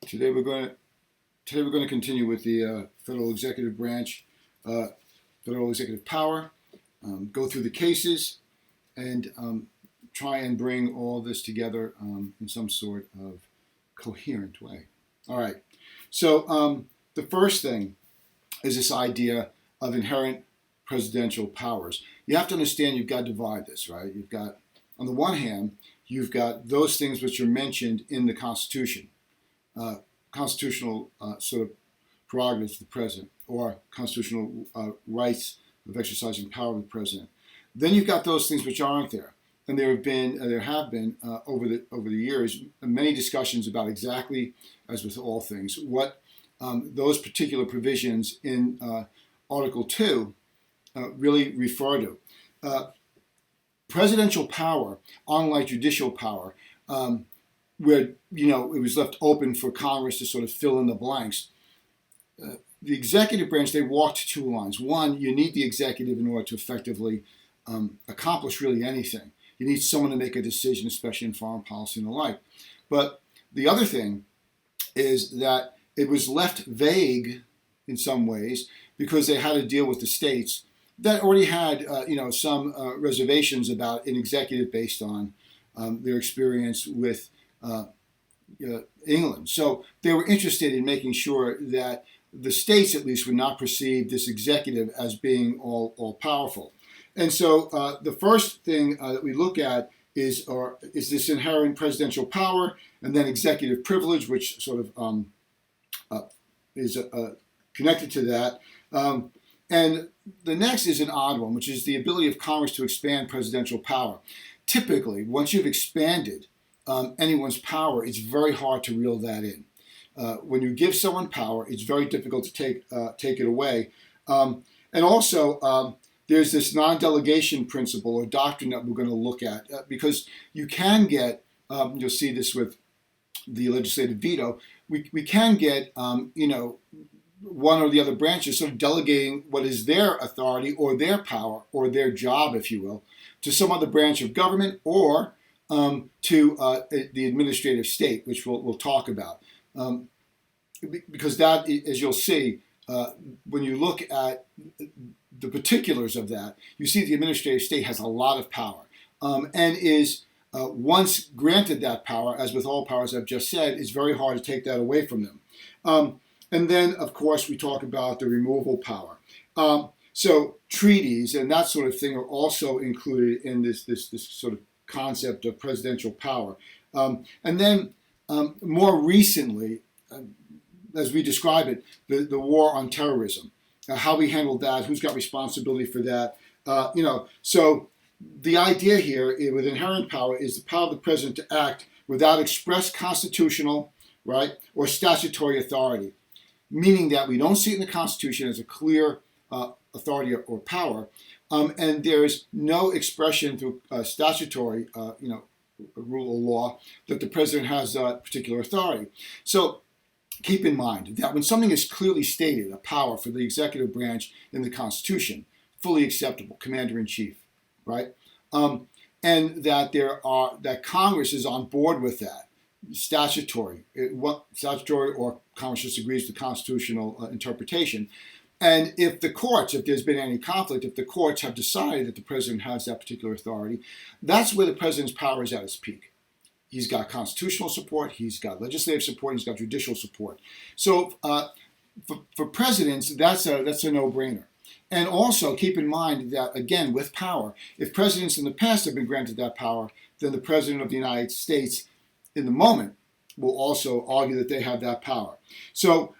Today we're going to today we're going to continue with the federal executive branch, federal executive power. Go through the cases and try and bring all this together in some sort of coherent way. All right. So the first thing is this idea of inherent presidential powers. You have to understand you've got to divide this, right? You've got, on the one hand, you've got those things which are mentioned in the Constitution, constitutional sort of prerogatives of the president, or constitutional rights of exercising power of the president. Then you've got those things which aren't there, and there have been over the years many discussions about exactly, as with all things, what those particular provisions in Article 2 really refer to. Presidential power, unlike judicial power, where it was left open for Congress to sort of fill in the blanks. The executive branch, they walked two lines. One, you need the executive in order to effectively accomplish really anything. You need someone to make a decision, especially in foreign policy and the like. But the other thing is that it was left vague in some ways because they had to deal with the states that already had some reservations about an executive based on their experience with England. So they were interested in making sure that the states, at least, would not perceive this executive as being all powerful. And so the first thing that we look at is this inherent presidential power, and then executive privilege, which sort of is connected to that. And the next is an odd one, which is the ability of Congress to expand presidential power. Typically, once you've expanded anyone's power, it's very hard to reel that in. When you give someone power, it's very difficult to take it away. And also, there's this non-delegation principle or doctrine that we're going to look at because you can get, you'll see this with the legislative veto, we can get, one or the other branches sort of delegating what is their authority or their power or their job, if you will, to some other branch of government or to the administrative state, which we'll talk about. Because that, as you'll see, when you look at the particulars of that, you see the administrative state has a lot of power and is, once granted that power, as with all powers I've just said, it's very hard to take that away from them. And then, of course, we talk about the removal power. So treaties and that sort of thing are also included in this sort of concept of presidential power. And then more recently, as we describe it, the war on terrorism, how we handled that, who's got responsibility for that. So the idea here with inherent power is the power of the president to act without express constitutional, right, or statutory authority, meaning that we don't see it in the Constitution as a clear authority or power, and there's no expression through statutory, rule or law that the president has that particular authority. So keep in mind that when something is clearly stated, a power for the executive branch in the Constitution, fully acceptable, commander-in-chief, right? And that that Congress is on board with that, statutory or Congress disagrees with the constitutional interpretation. And if there's been any conflict, if the courts have decided that the president has that particular authority, that's where the president's power is at its peak. He's got constitutional support, he's got legislative support, he's got judicial support. So for presidents, that's a no-brainer. And also keep in mind that, again, with power, if presidents in the past have been granted that power, then the president of the United States in the moment will also argue that they have that power. So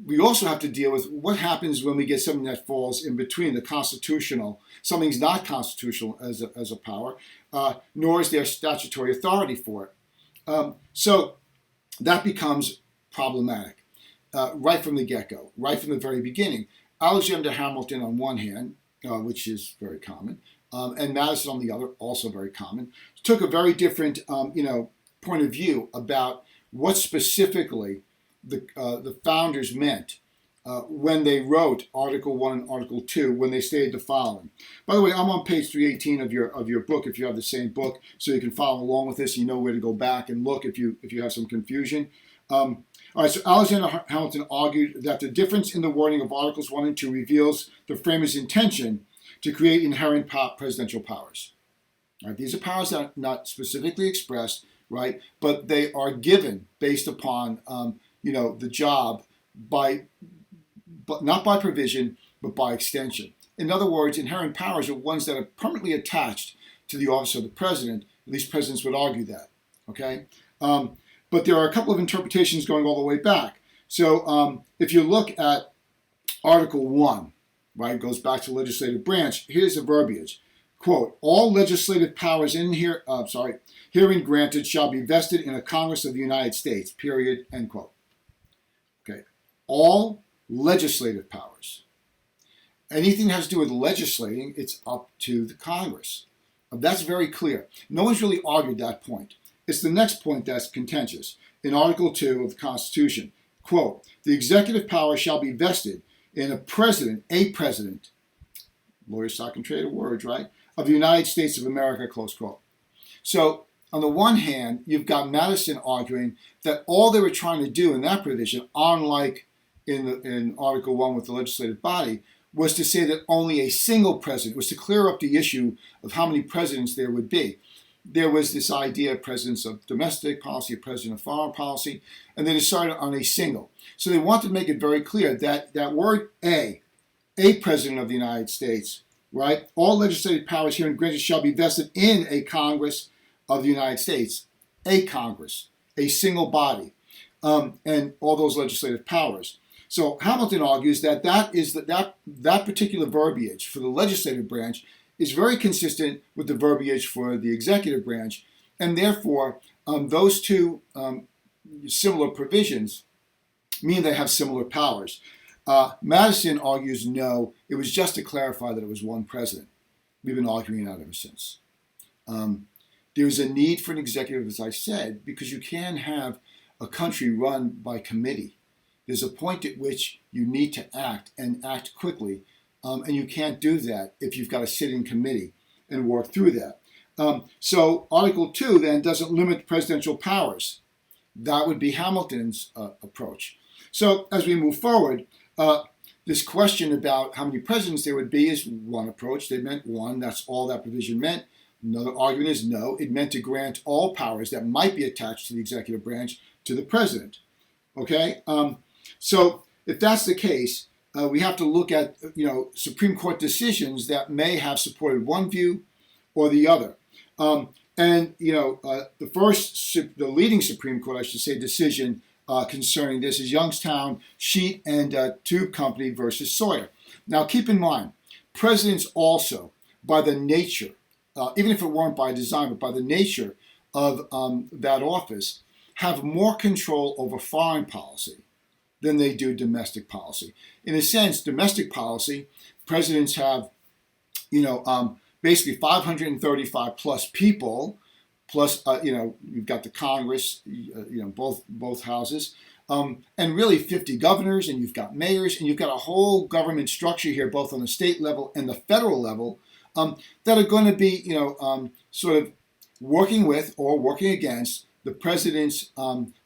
we also have to deal with what happens when we get something that falls in between the constitutional, something's not constitutional as a power, nor is there statutory authority for it. So that becomes problematic right from the get-go, right from the very beginning. Alexander Hamilton on one hand, which is very common, and Madison on the other, also very common, took a very different point of view about what specifically the founders meant when they wrote Article 1 and Article 2, when they stated the following. By the way, I'm on page 318 of your book, if you have the same book, so you can follow along with this. You know where to go back and look if you have some confusion. All right, so Alexander Hamilton argued that the difference in the wording of Articles 1 and 2 reveals the framers' intention to create inherent presidential powers. All right, these are powers that are not specifically expressed, right, but they are given based upon, the job but not by provision, but by extension. In other words, inherent powers are ones that are permanently attached to the office of the president. At least presidents would argue that. Okay, but there are a couple of interpretations going all the way back. So if you look at Article 1, right, goes back to legislative branch. Here's the verbiage. Quote, all legislative powers herein granted shall be vested in a Congress of the United States, period, end quote. Okay, all legislative powers. Anything that has to do with legislating, it's up to the Congress. That's very clear. No one's really argued that point. It's the next point that's contentious. In Article 2 of the Constitution, quote, the executive power shall be vested in a president, lawyers talk and trade of words, right, of the United States of America, close quote. So, on the one hand, you've got Madison arguing that all they were trying to do in that provision, unlike in Article 1 with the legislative body, was to say that only a single president, was to clear up the issue of how many presidents there would be. There was this idea of presidents of domestic policy, a president of foreign policy, and they decided on a single. So they wanted to make it very clear that that word a president of the United States, right? All legislative powers herein granted shall be vested in a Congress of the United States, a Congress, a single body, and all those legislative powers. So Hamilton argues that that particular verbiage for the legislative branch is very consistent with the verbiage for the executive branch, and therefore those two similar provisions mean they have similar powers. Madison argues no, it was just to clarify that it was one president. We've been arguing that ever since. There's a need for an executive, as I said, because you can have a country run by committee. There's a point at which you need to act and act quickly, and you can't do that if you've got a sitting committee and work through that. So Article 2 then doesn't limit presidential powers. That would be Hamilton's approach. So as we move forward, this question about how many presidents there would be is one approach. They meant one. That's all that provision meant. Another argument is no. It meant to grant all powers that might be attached to the executive branch to the president. Okay? So if that's the case, we have to look at Supreme Court decisions that may have supported one view or the other. The leading Supreme Court, I should say, decision concerning this is Youngstown Sheet and Tube Company versus Sawyer. Now, keep in mind, presidents also, by the nature, even if it weren't by design, but by the nature of that office, have more control over foreign policy than they do domestic policy. In a sense, domestic policy, presidents have, basically 535 plus people, plus, you've got the Congress, both houses, and really 50 governors, and you've got mayors, and you've got a whole government structure here, both on the state level and the federal level, that are going to be, sort of working with or working against the president's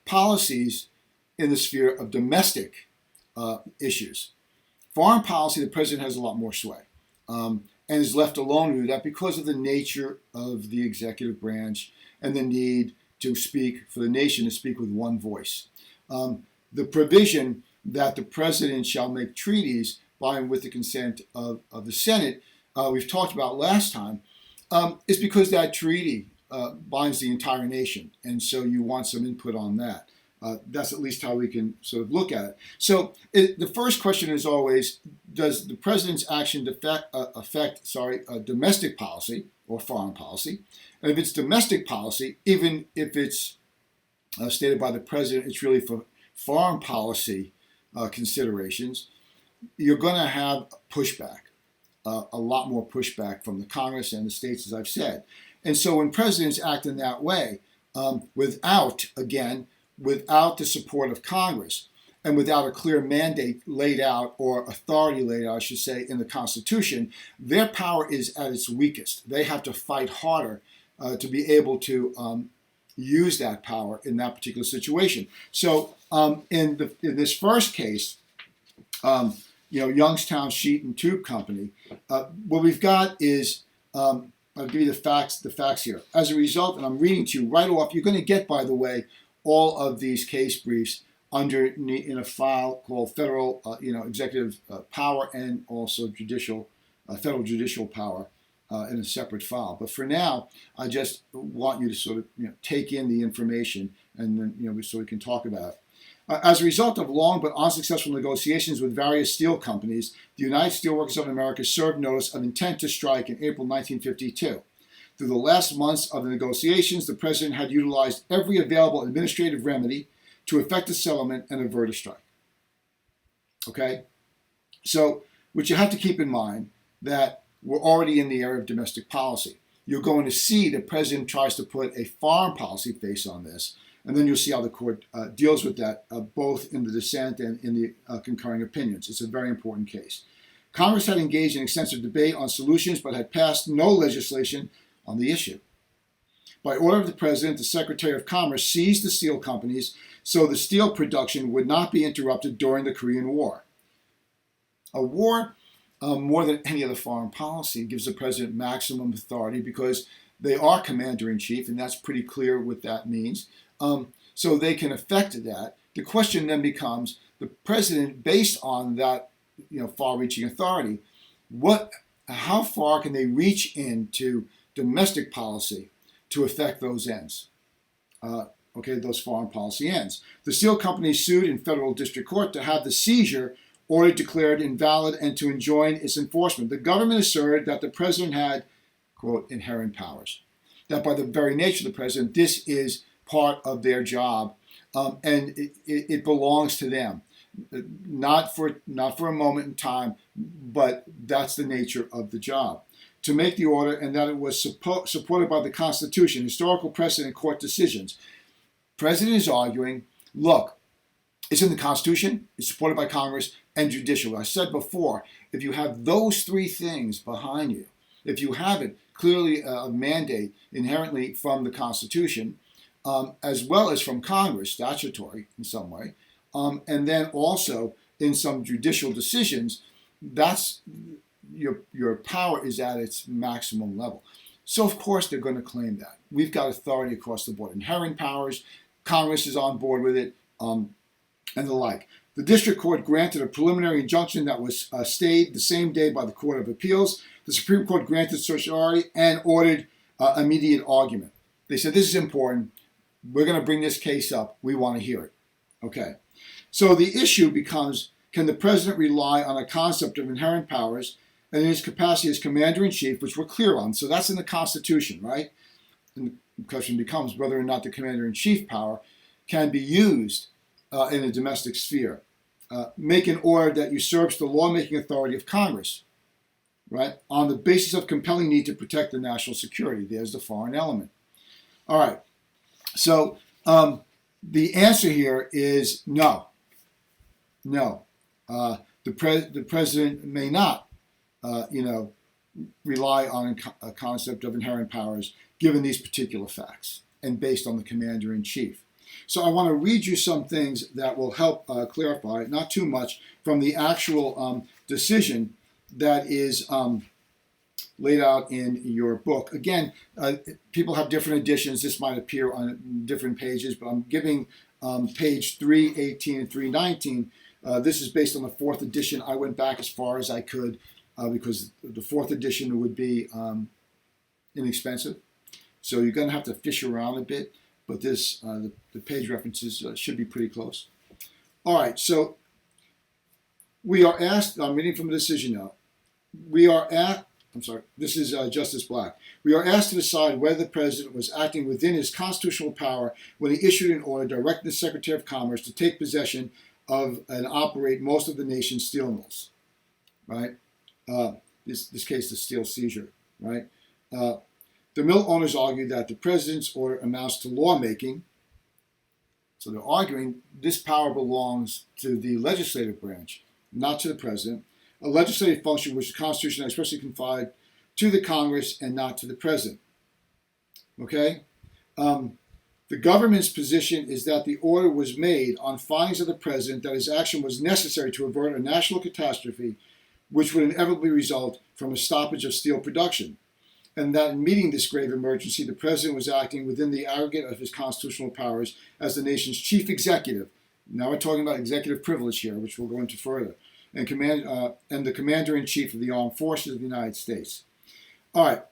policies in the sphere of domestic issues. Foreign policy, the president has a lot more sway and is left alone to do that because of the nature of the executive branch and the need to speak for the nation, to speak with one voice. The provision that the president shall make treaties by and with the consent of the Senate, we've talked about last time, is because that treaty binds the entire nation, and so you want some input on that. That's at least how we can sort of look at it. So the first question is always, does the president's action affect domestic policy or foreign policy? And if it's domestic policy, even if it's stated by the president, it's really for foreign policy considerations, you're going to have pushback, a lot more pushback from the Congress and the states, as I've said. And so when presidents act in that way, without the support of Congress and without a clear mandate laid out, or authority laid out, I should say, in the Constitution, their power is at its weakest. They have to fight harder to be able to use that power in that particular situation. So in this first case, Youngstown Sheet and Tube Company, what we've got is, I'll give you the facts here. As a result, and I'm reading to you right off, you're going to get, by the way, all of these case briefs in a file called Federal, Executive Power and also Federal Judicial Power in a separate file. But for now, I just want you to sort of take in the information, and then so we can talk about it. As a result of long but unsuccessful negotiations with various steel companies, the United Steelworkers of America served notice of intent to strike in April 1952. Through the last months of the negotiations, the president had utilized every available administrative remedy to effect a settlement and avert a strike. Okay? So, what you have to keep in mind that we're already in the area of domestic policy. You're going to see the president tries to put a foreign policy face on this, and then you'll see how the court deals with that, both in the dissent and in the concurring opinions. It's a very important case. Congress had engaged in extensive debate on solutions, but had passed no legislation on the issue. By order of the President, the Secretary of Commerce seized the steel companies so the steel production would not be interrupted during the Korean War. A war, more than any other foreign policy, gives the President maximum authority because they are commander-in-chief, and that's pretty clear what that means. So they can affect that. The question then becomes, the President, based on that far-reaching authority, how far can they reach into domestic policy to affect those ends? Those foreign policy ends. The steel companies sued in federal district court to have the seizure order declared invalid and to enjoin its enforcement. The government asserted that the president had, quote, inherent powers. That by the very nature of the president, this is part of their job, and it belongs to them. Not for a moment in time, but that's the nature of the job. To make the order, and that it was supported by the Constitution, historical precedent, court decisions. President is arguing, look, it's in the Constitution, it's supported by Congress, and judicial. I said before, if you have those three things behind you, if you have it clearly a mandate inherently from the Constitution, as well as from Congress, statutory in some way, and then also in some judicial decisions, that's your power is at its maximum level. So of course they're going to claim that. We've got authority across the board, inherent powers, Congress is on board with it, and the like. The district court granted a preliminary injunction that was stayed the same day by the Court of Appeals. The Supreme Court granted certiorari and ordered immediate argument. They said, this is important. We're going to bring this case up. We want to hear it. Okay. So the issue becomes, can the president rely on a concept of inherent powers and in his capacity as commander-in-chief, which we're clear on? So that's in the Constitution, right? And the question becomes whether or not the commander-in-chief power can be used in a domestic sphere. Make an order that usurps the lawmaking authority of Congress, right, on the basis of compelling need to protect the national security. There's the foreign element. All right. So the answer here is no. No. The president may not, rely on a concept of inherent powers given these particular facts and based on the commander-in-chief. So I want to read you some things that will help clarify, not too much, from the actual decision that is laid out in your book. Again, people have different editions. This might appear on different pages, but I'm giving page 318 and 319. This is based on the 4th edition. I went back as far as I could because the 4th edition would be inexpensive. So you're going to have to fish around a bit. But this, the page references should be pretty close. All right, so we are asked, I'm reading from the decision now. This is Justice Black. We are asked to decide whether the president was acting within his constitutional power when he issued an order directing the Secretary of Commerce to take possession of and operate most of the nation's steel mills, right? This case, the steel seizure, right? The mill owners argue that the president's order amounts to lawmaking. So they're arguing this power belongs to the legislative branch, not to the president. A legislative function which the Constitution has expressly conferred to the Congress and not to the president. Okay? The government's position is that the order was made on findings of the president that his action was necessary to avert a national catastrophe which would inevitably result from a stoppage of steel production, and that in meeting this grave emergency, the president was acting within the aggregate of his constitutional powers as the nation's chief executive. Now we're talking about executive privilege here, which we'll go into further, and the commander-in-chief of the armed forces of the United States. All right,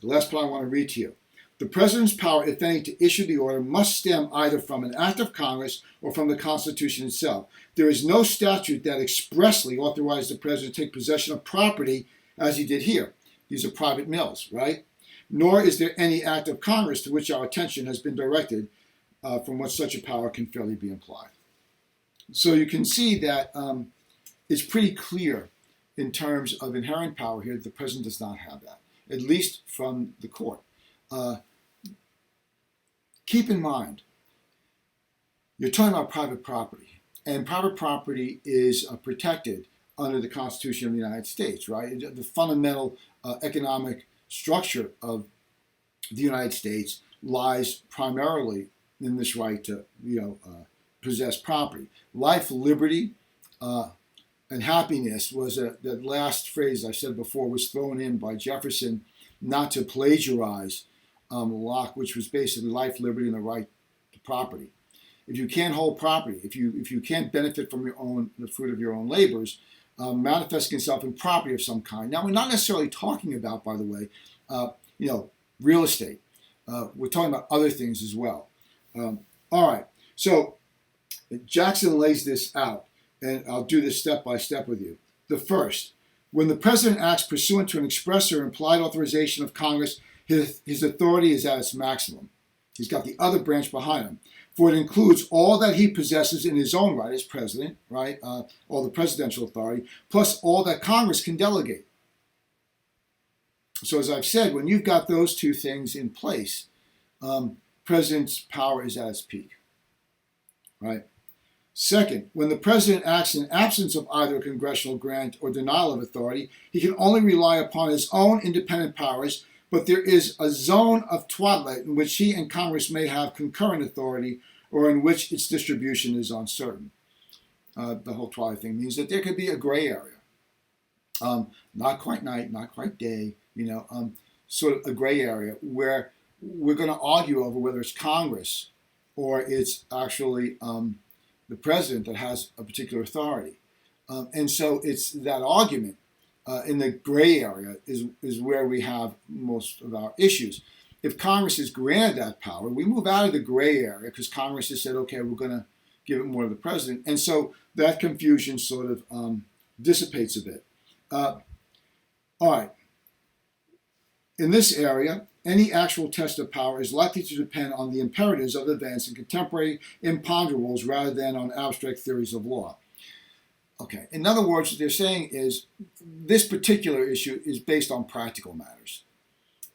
the last part I want to read to you. The president's power, if any, to issue the order must stem either from an act of Congress or from the Constitution itself. There is no statute that expressly authorizes the president to take possession of property as he did here. These are private mills, right? Nor is there any act of Congress to which our attention has been directed from which such a power can fairly be implied. So you can see that it's pretty clear in terms of inherent power here that the president does not have that, at least from the court. Keep in mind, you're talking about private property, and private property is protected under the Constitution of the United States, right? The fundamental economic structure of the United States lies primarily in this right to, possess property. Life, liberty, and happiness was that last phrase I said before was thrown in by Jefferson not to plagiarize Locke, which was basically life, liberty, and the right to property. If you can't hold property, if you can't benefit from the fruit of your own labors, manifesting itself in property of some kind. Now, we're not necessarily talking about, by the way, real estate. We're talking about other things as well. All right. So Jackson lays this out, and I'll do this step by step with you. The first, when the president acts pursuant to an express or implied authorization of Congress, his authority is at its maximum. He's got the other branch behind him, for it includes all that he possesses in his own right as president, right? All the presidential authority, plus all that Congress can delegate. So as I've said, when you've got those two things in place, president's power is at its peak, right? Second, when the president acts in absence of either a congressional grant or denial of authority, he can only rely upon his own independent powers, but there is a zone of twilight in which he and Congress may have concurrent authority or in which its distribution is uncertain. The whole twilight thing means that there could be a gray area. Not quite night, not quite day, sort of a gray area where we're going to argue over whether it's Congress or it's actually the president that has a particular authority. And so it's that argument in the gray area is where we have most of our issues. If Congress is granted that power, we move out of the gray area because Congress has said, okay, we're going to give it more to the president. And so that confusion sort of dissipates a bit. All right. In this area, any actual test of power is likely to depend on the imperatives of events and contemporary imponderables rather than on abstract theories of law. Okay, in other words, what they're saying is this particular issue is based on practical matters.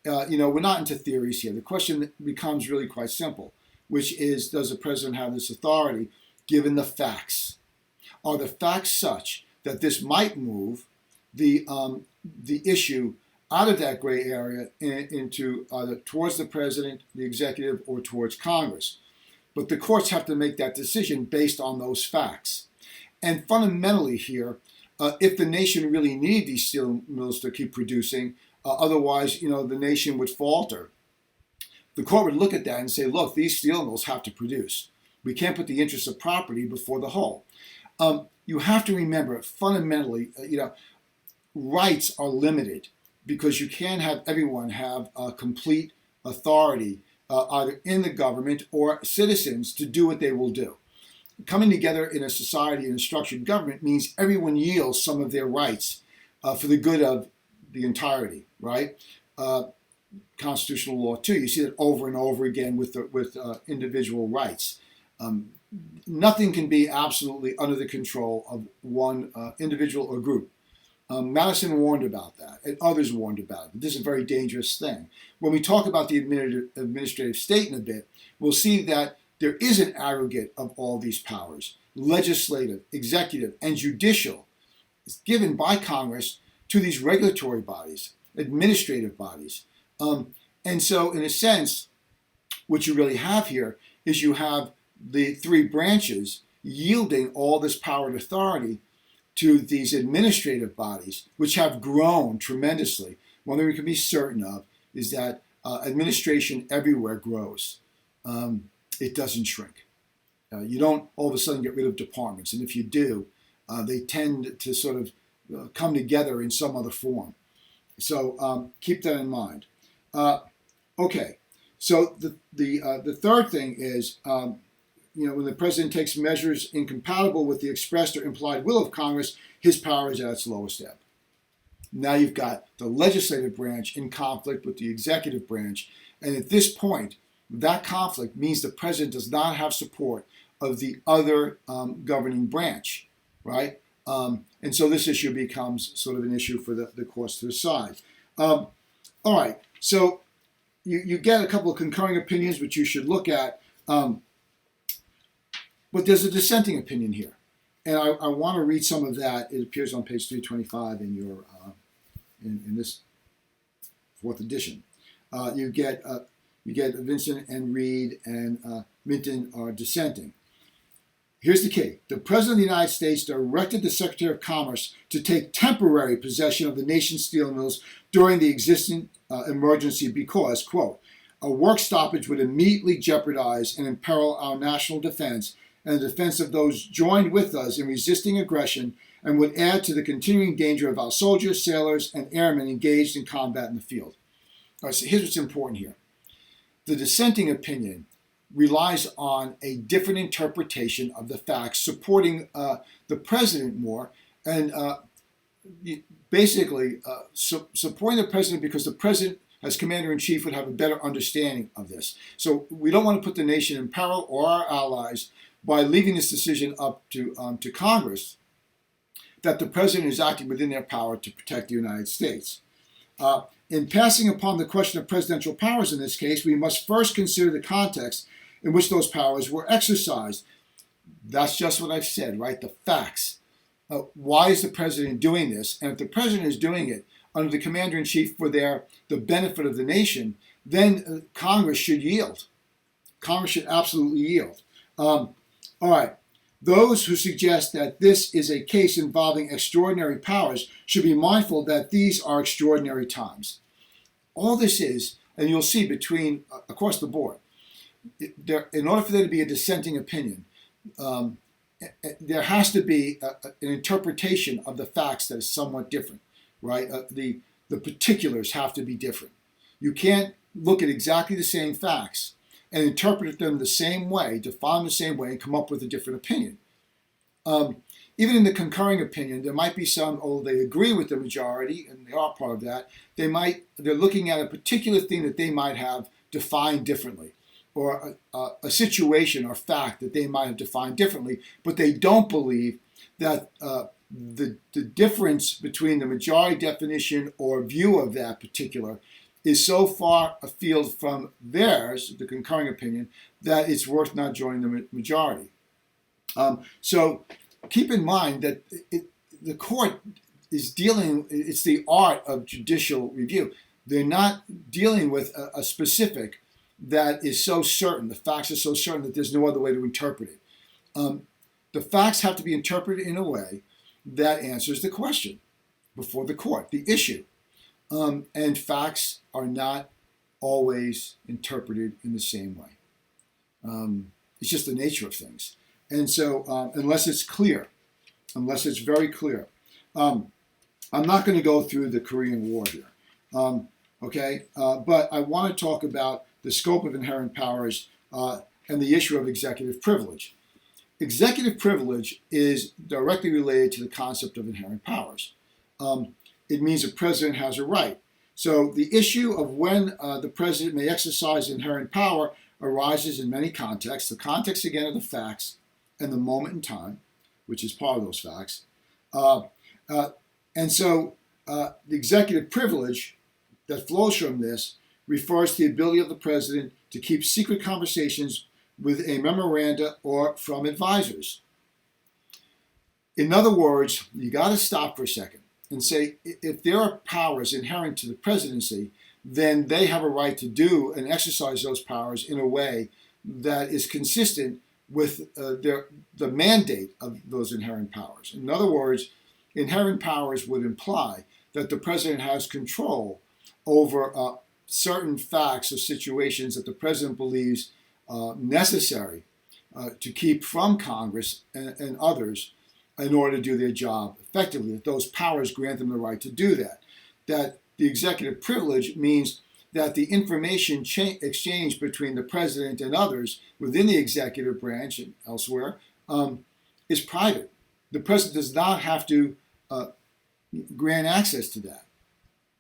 We're not into theories here. The question becomes really quite simple, which is, does the president have this authority given the facts? Are the facts such that this might move the issue out of that gray area into either towards the president, the executive, or towards Congress? But the courts have to make that decision based on those facts. And fundamentally here, if the nation really needed these steel mills to keep producing, otherwise, the nation would falter. The court would look at that and say, look, these steel mills have to produce. We can't put the interests of property before the whole. You have to remember, fundamentally, rights are limited because you can't have everyone have complete authority either in the government or citizens to do what they will do. Coming together in a society, in a structured government, means everyone yields some of their rights for the good of the entirety, right? Constitutional law, too. You see that over and over again with individual rights. Nothing can be absolutely under the control of one individual or group. Madison warned about that, and others warned about it. But this is a very dangerous thing. When we talk about the administrative state in a bit, we'll see that there is an aggregate of all these powers, legislative, executive, and judicial, given by Congress to these regulatory bodies, administrative bodies. And so, in a sense, what you really have here is you have the three branches yielding all this power and authority to these administrative bodies, which have grown tremendously. One thing we can be certain of is that administration everywhere grows. It doesn't shrink. You don't all of a sudden get rid of departments, and if you do, they tend to sort of come together in some other form. So keep that in mind. Okay, so the third thing is, when the president takes measures incompatible with the expressed or implied will of Congress, his power is at its lowest ebb. Now you've got the legislative branch in conflict with the executive branch, and at this point, that conflict means the president does not have support of the other governing branch, right? And so this issue becomes sort of an issue for the courts to decide. All right, so you get a couple of concurring opinions which you should look at, but there's a dissenting opinion here. And I want to read some of that. It appears on page 325 in your in this fourth edition. You get Vincent and Reed and Minton are dissenting. Here's the key. The President of the United States directed the Secretary of Commerce to take temporary possession of the nation's steel mills during the existing emergency because, quote, a work stoppage would immediately jeopardize and imperil our national defense and the defense of those joined with us in resisting aggression and would add to the continuing danger of our soldiers, sailors, and airmen engaged in combat in the field. All right, so here's what's important here. The dissenting opinion relies on a different interpretation of the facts, supporting the president more, and basically supporting the president because the president, as commander-in-chief, would have a better understanding of this. So we don't want to put the nation in peril or our allies by leaving this decision up to Congress, that the president is acting within their power to protect the United States. In passing upon the question of presidential powers in this case, we must first consider the context in which those powers were exercised. That's just what I've said, right? The facts. Why is the president doing this? And if the president is doing it under the commander-in-chief for the benefit of the nation, then Congress should yield. Congress should absolutely yield. All right. Those who suggest that this is a case involving extraordinary powers should be mindful that these are extraordinary times. All this is, and you'll see across the board, in order for there to be a dissenting opinion, there has to be an interpretation of the facts that is somewhat different, right? The particulars have to be different. You can't look at exactly the same facts and interpret them the same way, define the same way, and come up with a different opinion. Even in the concurring opinion, there might be some, although they agree with the majority, and they are part of that, they're looking at a particular thing that they might have defined differently, or a situation or fact that they might have defined differently, but they don't believe that the difference between the majority definition or view of that particular is so far afield from theirs, the concurring opinion, that it's worth not joining the majority. So keep in mind that the court is it's the art of judicial review. They're not dealing with a specific that is so certain, the facts are so certain that there's no other way to interpret it. The facts have to be interpreted in a way that answers the question before the court, the issue. And facts are not always interpreted in the same way. It's just the nature of things. And so unless it's clear, unless it's very clear, I'm not going to go through the Korean War here, but I want to talk about the scope of inherent powers and the issue of executive privilege. Executive privilege is directly related to the concept of inherent powers. It means the president has a right. So the issue of when the president may exercise inherent power arises in many contexts. The context, again, of the facts and the moment in time, which is part of those facts. And so the executive privilege that flows from this refers to the ability of the president to keep secret conversations with a memoranda or from advisors. In other words, you got to stop for a second and say, if there are powers inherent to the presidency, then they have a right to do and exercise those powers in a way that is consistent with the mandate of those inherent powers. In other words, inherent powers would imply that the president has control over certain facts or situations that the president believes necessary to keep from Congress and others in order to do their job effectively, that those powers grant them the right to do that. That the executive privilege means that the information exchange between the president and others within the executive branch and elsewhere is private. The president does not have to grant access to that.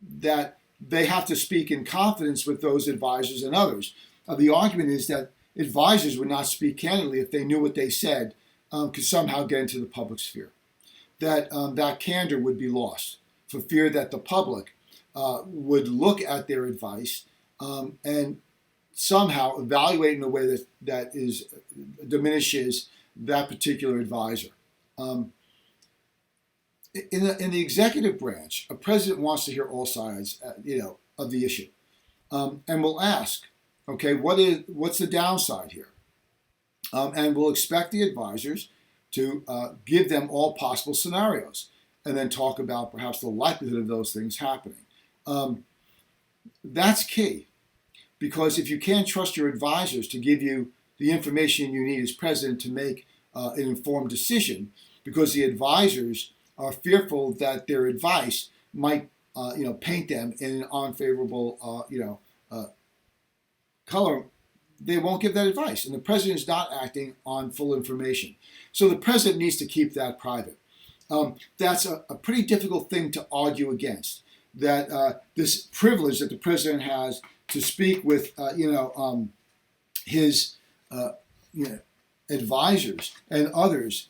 That they have to speak in confidence with those advisors and others. The argument is that advisors would not speak candidly if they knew what they said could somehow get into the public sphere. That candor would be lost for fear that the public would look at their advice and somehow evaluate in a way that diminishes that particular advisor. In the executive branch, a president wants to hear all sides, of the issue, and will ask, okay, what's the downside here? And we'll expect the advisors to give them all possible scenarios, and then talk about perhaps the likelihood of those things happening. That's key, because if you can't trust your advisors to give you the information you need as president to make an informed decision, because the advisors are fearful that their advice might, paint them in an unfavorable, color, they won't give that advice. And the president is not acting on full information. So the president needs to keep that private. That's a pretty difficult thing to argue against. That this privilege that the president has to speak with, his, advisors and others,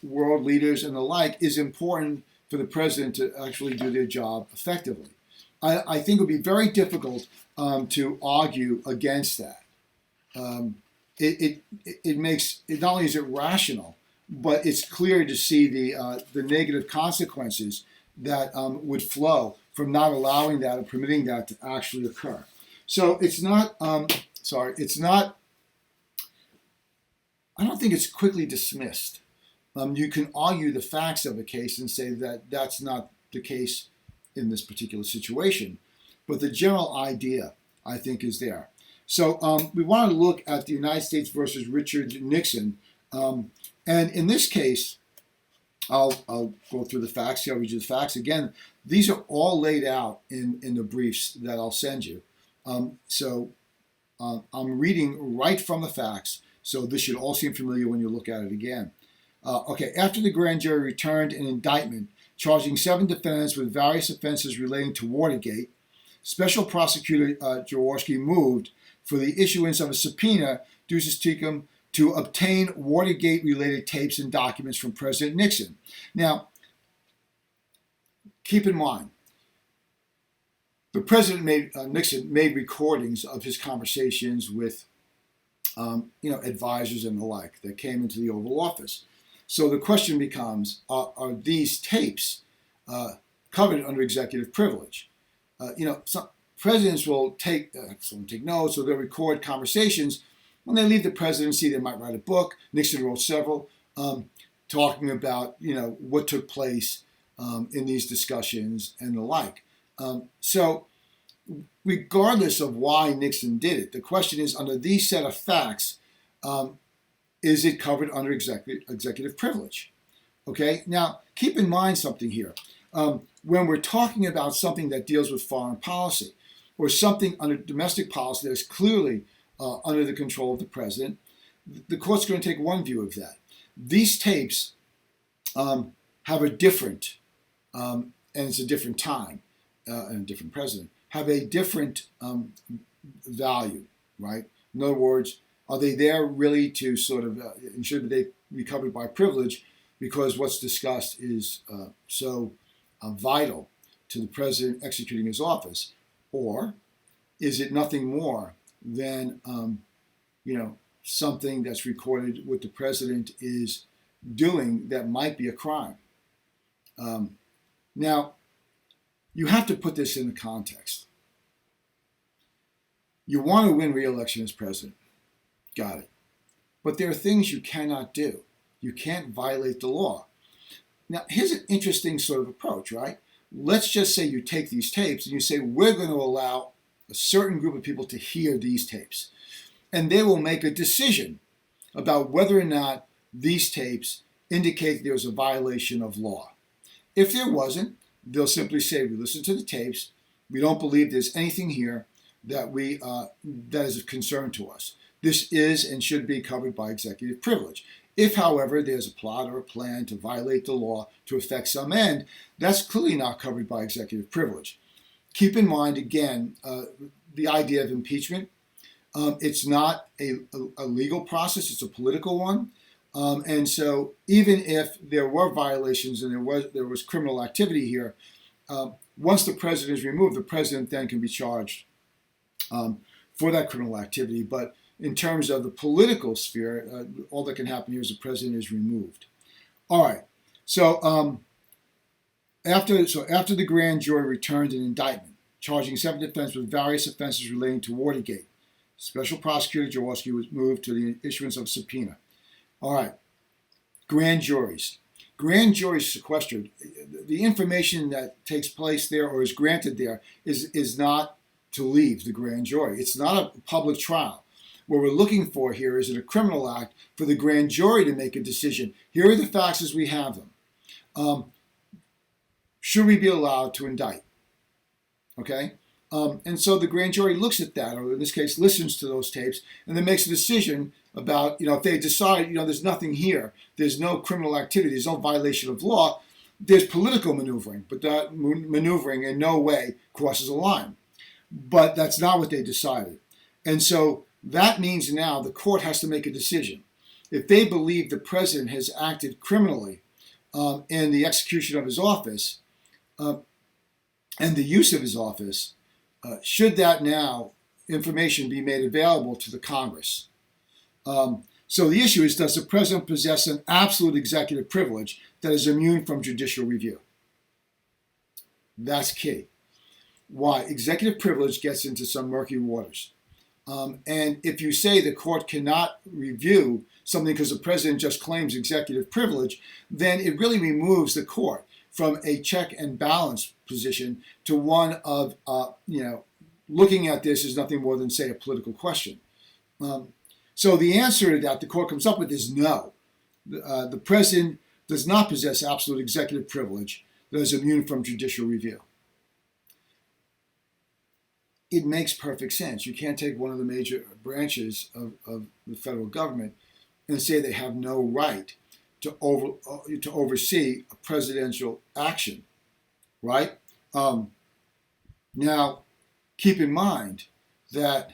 world leaders and the like, is important for the president to actually do their job effectively. I think it would be very difficult to argue against that. It makes it not only is it rational, but it's clear to see the negative consequences that would flow from not allowing that and permitting that to actually occur. So it's not. It's not. I don't think it's quickly dismissed. You can argue the facts of a case and say that that's not the case in this particular situation, but the general idea, I think, is there. So we want to look at the United States versus Richard Nixon. And in this case, I'll go through the facts, see how we do the facts. Again, these are all laid out in the briefs that I'll send you. So I'm reading right from the facts, so this should all seem familiar when you look at it again. After the grand jury returned an indictment charging 7 defendants with various offenses relating to Watergate, Special Prosecutor Jaworski moved for the issuance of a subpoena ducis tecum to obtain Watergate-related tapes and documents from President Nixon. Now, keep in mind, the president Nixon made recordings of his conversations with, advisors and the like that came into the Oval Office. So the question becomes: are these tapes covered under executive privilege? Some presidents will take notes, or they'll record conversations. When they leave the presidency, they might write a book. Nixon wrote several, talking about what took place in these discussions and the like. So regardless of why Nixon did it, the question is, under these set of facts, is it covered under executive privilege? Okay, now keep in mind something here. When we're talking about something that deals with foreign policy or something under domestic policy that is clearly under the control of the president, the court's going to take one view of that. These tapes have a different, and it's a different time and a different president, have a different value, right? In other words, are they there really to sort of ensure that they be covered by privilege because what's discussed is so vital to the president executing his office? Or is it nothing more than, something that's recorded what the president is doing that might be a crime? Now, you have to put this in the context. You want to win re-election as president. Got it. But there are things you cannot do. You can't violate the law. Now, here's an interesting sort of approach, right? Let's just say you take these tapes and you say, we're going to allow a certain group of people to hear these tapes. And they will make a decision about whether or not these tapes indicate there was a violation of law. If there wasn't, they'll simply say, we listened to the tapes. We don't believe there's anything here that that is of concern to us. This is and should be covered by executive privilege. If, however, there's a plot or a plan to violate the law to effect some end, that's clearly not covered by executive privilege. Keep in mind, again, the idea of impeachment. It's not a legal process, it's a political one. And so even if there were violations and there was criminal activity here, once the president is removed, the president then can be charged for that criminal activity. But in terms of the political sphere, all that can happen here is the president is removed. All right. So after the grand jury returned an indictment charging 7 defendants with various offenses relating to Watergate, Special Prosecutor Jaworski was moved to the issuance of a subpoena. All right. Grand juries. Grand juries sequestered. The information that takes place there or is granted there is not to leave the grand jury. It's not a public trial. What we're looking for here is in a criminal act for the grand jury to make a decision. Here are the facts as we have them. Should we be allowed to indict? Okay? And so the grand jury looks at that, or in this case, listens to those tapes, and then makes a decision about, if they decide, there's nothing here, there's no criminal activity, there's no violation of law, there's political maneuvering, but that maneuvering in no way crosses a line. But that's not what they decided. And so that means now the court has to make a decision. If they believe the president has acted criminally in the execution of his office and the use of his office, should that now information be made available to the Congress? So the issue is, does the president possess an absolute executive privilege that is immune from judicial review? That's key. Why? Executive privilege gets into some murky waters. And if you say the court cannot review something because the president just claims executive privilege, then it really removes the court from a check and balance position to one of, looking at this as nothing more than, say, a political question. So the answer to that the court comes up with is no. The president does not possess absolute executive privilege that is immune from judicial review. It makes perfect sense. You can't take one of the major branches of the federal government and say they have no right to oversee a presidential action, right? Now, keep in mind that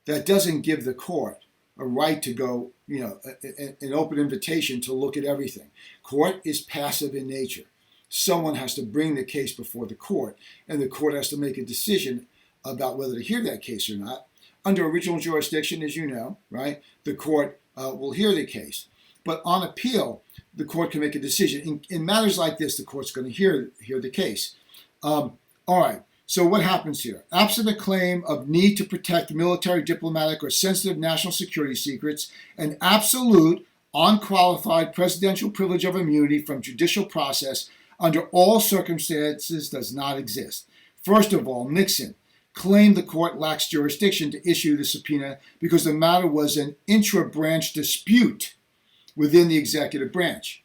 that doesn't give the court a right to go, an open invitation to look at everything. Court is passive in nature. Someone has to bring the case before the court, and the court has to make a decision about whether to hear that case or not. Under original jurisdiction, as you know, right, the court will hear the case. But on appeal, the court can make a decision. In matters like this, the court's going to hear the case. All right, so what happens here? Absent a claim of need to protect military, diplomatic, or sensitive national security secrets, an absolute, unqualified presidential privilege of immunity from judicial process under all circumstances does not exist. First of all, Nixon claimed the court lacks jurisdiction to issue the subpoena because the matter was an intra-branch dispute within the executive branch.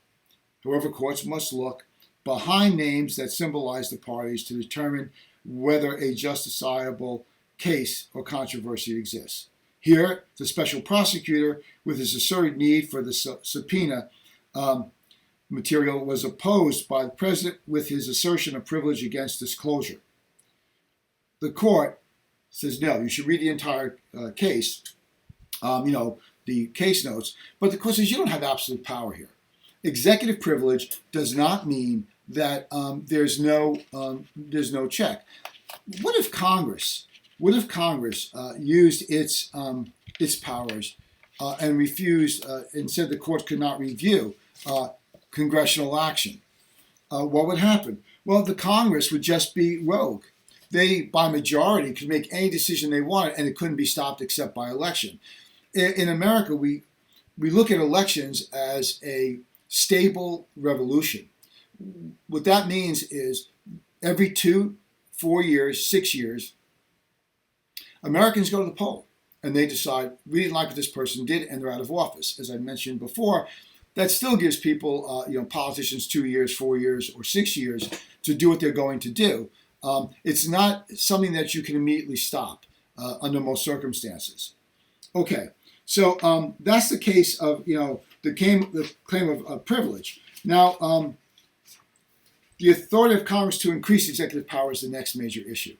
However, courts must look behind names that symbolize the parties to determine whether a justiciable case or controversy exists. Here, the special prosecutor, with his asserted need for the subpoena material, was opposed by the president with his assertion of privilege against disclosure. The court says, no, you should read the entire case, the case notes, but the court says you don't have absolute power here. Executive privilege does not mean that there's no check. What if Congress used its powers and refused and said the court could not review congressional action? What would happen? Well, the Congress would just be rogue. they, by majority, could make any decision they wanted, and it couldn't be stopped except by election. In America, we look at elections as a stable revolution. What that means is every 2, 4 years, 6 years, Americans go to the poll and they decide, we didn't like what this person did, and they're out of office. As I mentioned before, that still gives people, politicians 2 years, 4 years, or 6 years to do what they're going to do. It's not something that you can immediately stop under most circumstances. Okay, so that's the case of the claim of privilege. Now, the authority of Congress to increase executive power is the next major issue.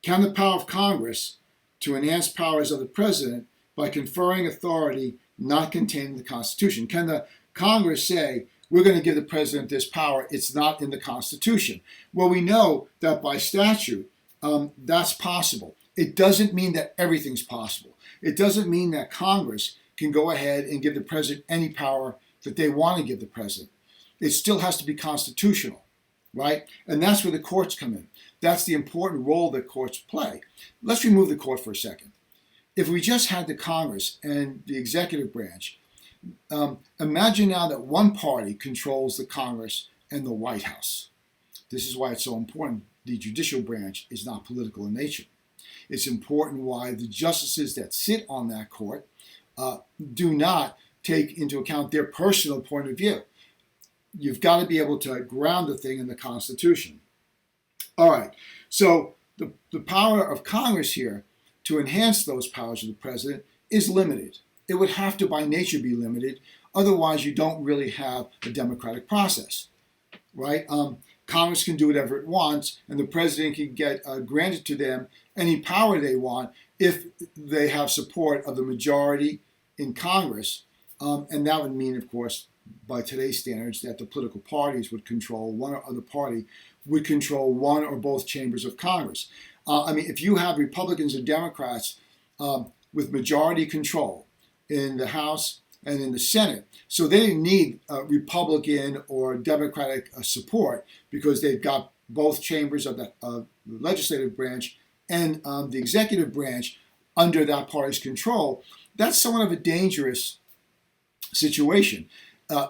Can the power of Congress to enhance powers of the president by conferring authority not contained in the Constitution? Can the Congress say, we're going to give the president this power, it's not in the Constitution? Well, we know that by statute, that's possible. It doesn't mean that everything's possible. It doesn't mean that Congress can go ahead and give the president any power that they want to give the president. It still has to be constitutional, right? And that's where the courts come in. That's the important role that courts play. Let's remove the court for a second. If we just had the Congress and the executive branch, imagine now that one party controls the Congress and the White House. This is why it's so important. The judicial branch is not political in nature. It's important why the justices that sit on that court do not take into account their personal point of view. You've got to be able to ground the thing in the Constitution. All right, so the power of Congress here to enhance those powers of the president is limited. It would have to by nature be limited. Otherwise, you don't really have a democratic process, right? Congress can do whatever it wants, and the president can get granted to them any power they want if they have support of the majority in Congress. And that would mean, of course, by today's standards, that the political parties would control, one or other party would control one or both chambers of Congress. If you have Republicans and Democrats with majority control in the House and in the Senate, so they didn't need Republican or Democratic support because they've got both chambers of the legislative branch and the executive branch under that party's control. That's somewhat of a dangerous situation.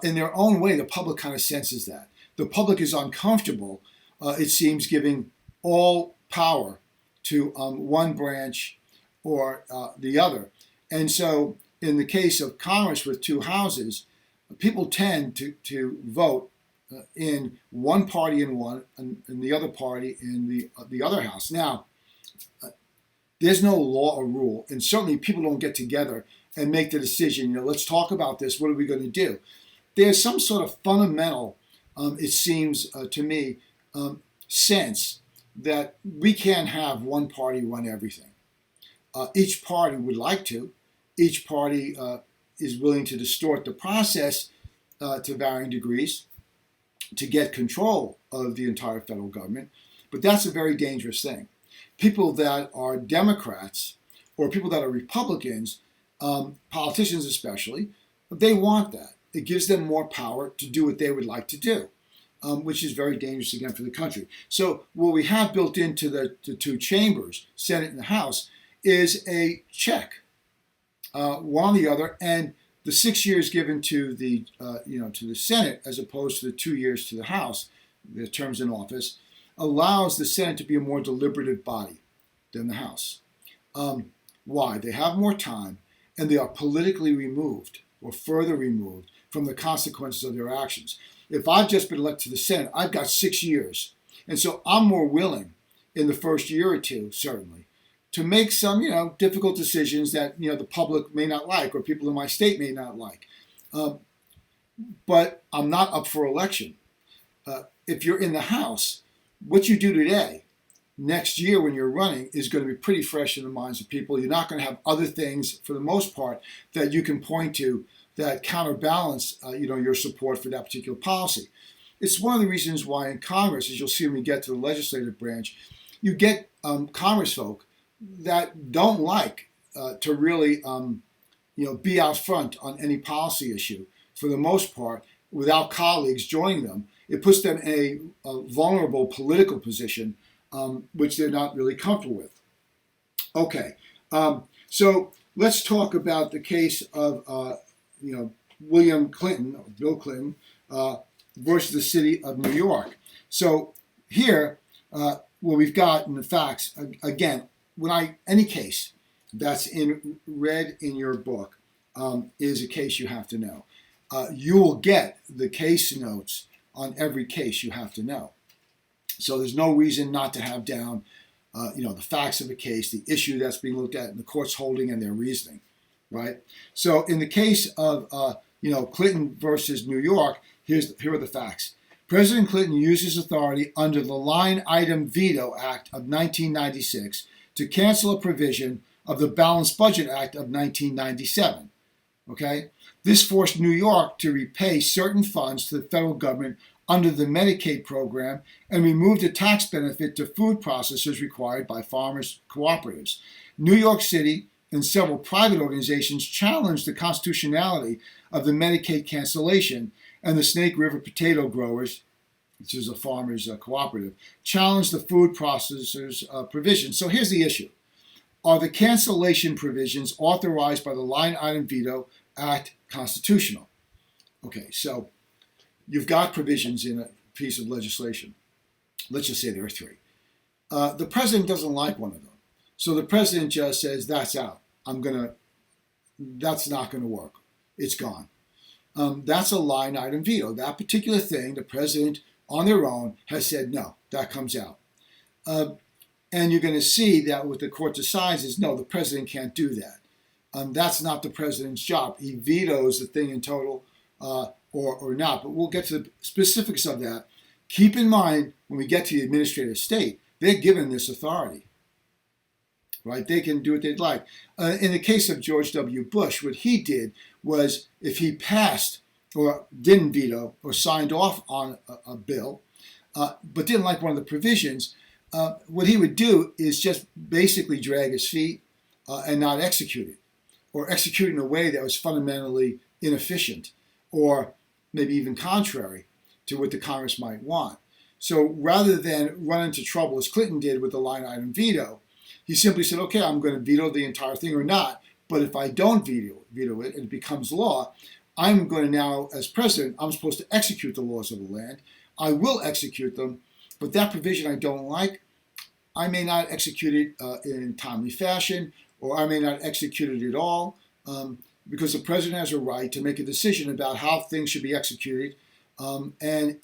In their own way, the public kind of senses that. The public is uncomfortable, it seems, giving all power to one branch or the other. And so in the case of Congress with two houses, people tend to vote in one party in one and the other party in the other house. Now, there's no law or rule, and certainly people don't get together and make the decision, let's talk about this, what are we going to do? There's some sort of fundamental, it seems to me, sense that we can't have one party run everything. Each party would like to. Each party is willing to distort the process to varying degrees to get control of the entire federal government. But that's a very dangerous thing. People that are Democrats or people that are Republicans, politicians especially, they want that. It gives them more power to do what they would like to do, which is very dangerous again for the country. So what we have built into the two chambers, Senate and the House, is a check, one on the other, and the 6 years given to the to the Senate as opposed to the 2 years to the House, the terms in office, allows the Senate to be a more deliberative body than the House. Why? They have more time, and they are politically removed or further removed from the consequences of their actions. If I've just been elected to the Senate, I've got 6 years. And so I'm more willing in the first year or two, certainly, to make some, difficult decisions that, the public may not like or people in my state may not like. But I'm not up for election. If you're in the House, what you do today, next year when you're running, is going to be pretty fresh in the minds of people. You're not going to have other things, for the most part, that you can point to that counterbalance, your support for that particular policy. It's one of the reasons why in Congress, as you'll see when we get to the legislative branch, you get Congress folk that don't like to really, be out front on any policy issue. For the most part, without colleagues joining them, it puts them in a vulnerable political position which they're not really comfortable with. Okay, so let's talk about the case of William Clinton, or Bill Clinton, versus the city of New York. So here, what we've got in the facts, again, any case that's read in your book is a case you have to know. You will get the case notes on every case you have to know. So there's no reason not to have down, the facts of a case, the issue that's being looked at, and the court's holding and their reasoning, right? So in the case of, Clinton versus New York, here are the facts. President Clinton used his authority under the Line Item Veto Act of 1996 to cancel a provision of the Balanced Budget Act of 1997. Okay? This forced New York to repay certain funds to the federal government under the Medicaid program and removed a tax benefit to food processors required by farmers' cooperatives. New York City and several private organizations challenged the constitutionality of the Medicaid cancellation, and the Snake River Potato Growers, which is a farmers' cooperative, challenged the food processors' provisions. So here's the issue. Are the cancellation provisions authorized by the Line Item Veto Act constitutional? Okay, so you've got provisions in a piece of legislation. Let's just say there are three. The president doesn't like one of them. So the president just says, that's out. That's not going to work. It's gone. That's a line item veto. That particular thing, the president on their own has said, no, that comes out. And you're going to see that what the court decides is, no, the president can't do that. That's not the president's job. He vetoes the thing in total or not. But we'll get to the specifics of that. Keep in mind, when we get to the administrative state, they're given this authority. Right? They can do what they'd like. In the case of George W. Bush, what he did was, if he passed or didn't veto or signed off on a bill, but didn't like one of the provisions, what he would do is just basically drag his feet and not execute it, or execute it in a way that was fundamentally inefficient, or maybe even contrary to what the Congress might want. So rather than run into trouble, as Clinton did with the line item veto, he simply said, okay, I'm going to veto the entire thing or not. But if I don't veto it and it becomes law, I'm going to now, as president, I'm supposed to execute the laws of the land. I will execute them, but that provision I don't like, I may not execute it in timely fashion, or I may not execute it at all, because the president has a right to make a decision about how things should be executed, and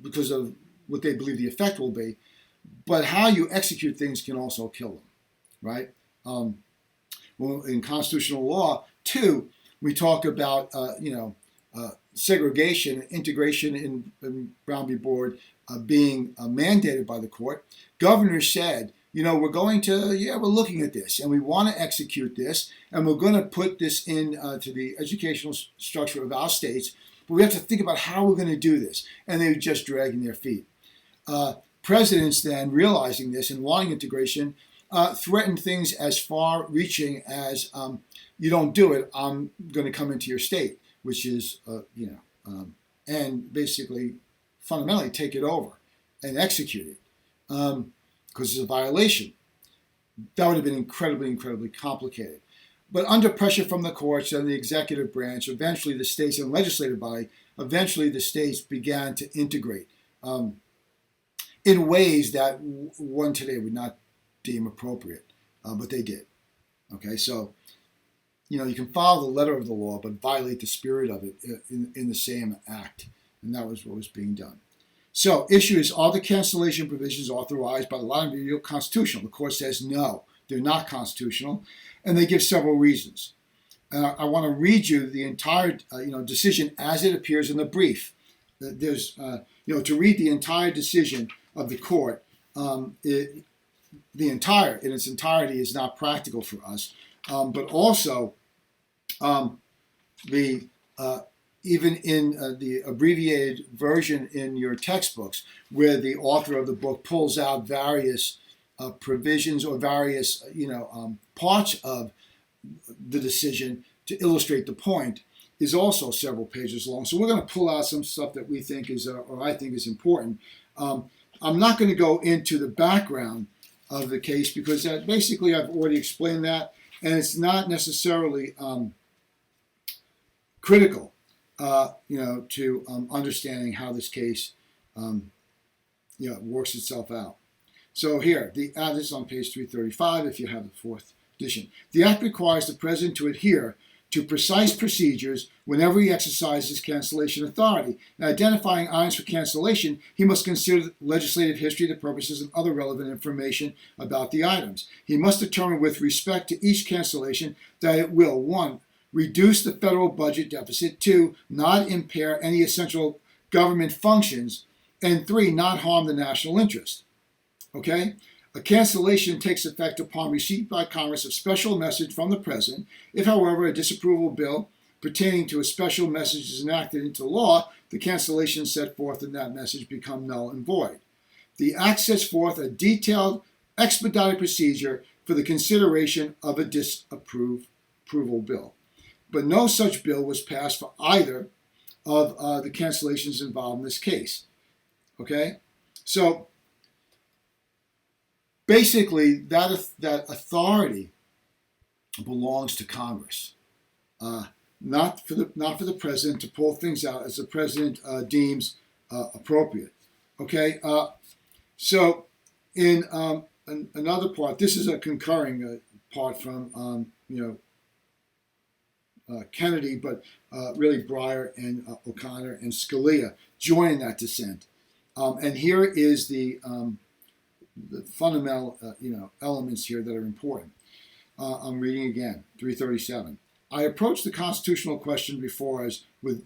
because of what they believe the effect will be. But how you execute things can also kill them, right? Well, in constitutional law, too, we talk about, segregation, integration in Brown v. Board being mandated by the court. Governor said, we're looking at this, and we want to execute this, and we're going to put this in to the educational structure of our states, but we have to think about how we're going to do this. And they were just dragging their feet. Presidents then, realizing this and wanting integration, threatened things as far-reaching as, you don't do it, I'm going to come into your state, which is, and basically, fundamentally take it over and execute it, because it's a violation. That would have been incredibly, incredibly complicated. But under pressure from the courts and the executive branch, eventually the states and legislative body, the states began to integrate in ways that one today would not deem appropriate, but they did. Okay, so, you can follow the letter of the law, but violate the spirit of it in the same act, and that was what was being done. So, issue is, are the cancellation provisions authorized by the Line Item Veto constitutional? The court says no, they're not constitutional, and they give several reasons. And I want to read you the entire, decision as it appears in the brief. There's, to read the entire decision of the court, in its entirety is not practical for us. But also, even in the abbreviated version in your textbooks, where the author of the book pulls out various provisions or various, parts of the decision to illustrate the point, is also several pages long. So we're going to pull out some stuff that we think is, or I think is important. I'm not going to go into the background of the case because basically I've already explained that, and it's not necessarily critical, to understanding how this case, works itself out. So here, this is on page 335 if you have the fourth edition. The Act requires the President to adhere to precise procedures whenever he exercises cancellation authority. In identifying items for cancellation, he must consider legislative history, the purposes, and other relevant information about the items. He must determine with respect to each cancellation that it will, 1, reduce the federal budget deficit, 2, not impair any essential government functions, and 3, not harm the national interest. Okay? A cancellation takes effect upon receipt by Congress of special message from the President. If, however, a disapproval bill pertaining to a special message is enacted into law, the cancellation set forth in that message become null and void. The Act sets forth a detailed, expedited procedure for the consideration of a disapproval bill. But no such bill was passed for either of the cancellations involved in this case. Okay? So, basically, that authority belongs to Congress, not for the President to pull things out as the President deems appropriate. Okay, so in another part, this is a concurring part from Kennedy, but really Breyer and O'Connor and Scalia joining that dissent. And here is the fundamental elements here that are important. I'm reading again, 337. I approach the constitutional question before us with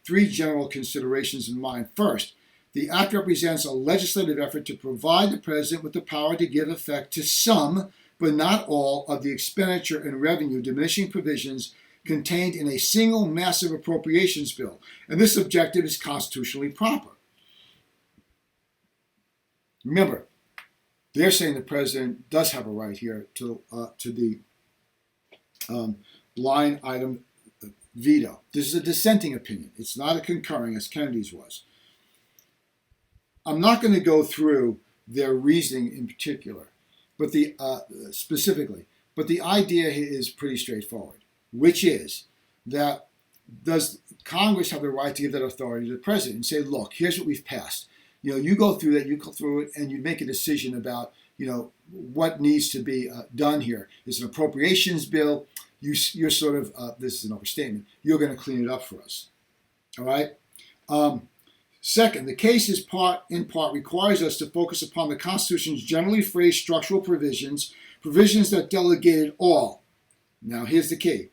3 general considerations in mind. First, the Act represents a legislative effort to provide the President with the power to give effect to some, but not all, of the expenditure and revenue diminishing provisions contained in a single massive appropriations bill, and this objective is constitutionally proper. Remember, they're saying the President does have a right here to the line item veto. This is a dissenting opinion. It's not a concurring as Kennedy's was. I'm not going to go through their reasoning in particular, but specifically. But the idea is pretty straightforward, which is that does Congress have the right to give that authority to the President and say, look, here's what we've passed. You go through that, you go through it, and you make a decision about, what needs to be done here. It's an appropriations bill. You're sort of, this is an overstatement, you're going to clean it up for us. All right? Second, the case is in part requires us to focus upon the Constitution's generally phrased structural provisions that delegated all, now here's the key,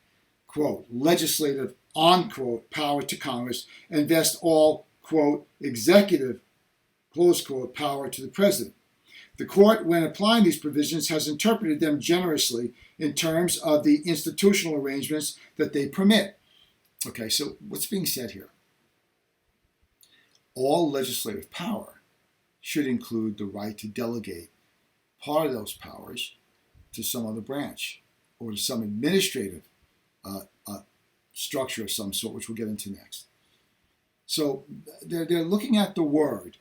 quote, legislative, unquote, power to Congress and vest all, quote, executive, close quote, power to the President. The court, when applying these provisions, has interpreted them generously in terms of the institutional arrangements that they permit. Okay, so what's being said here? All legislative power should include the right to delegate part of those powers to some other branch or to some administrative structure of some sort, which we'll get into next. So they're looking at the word.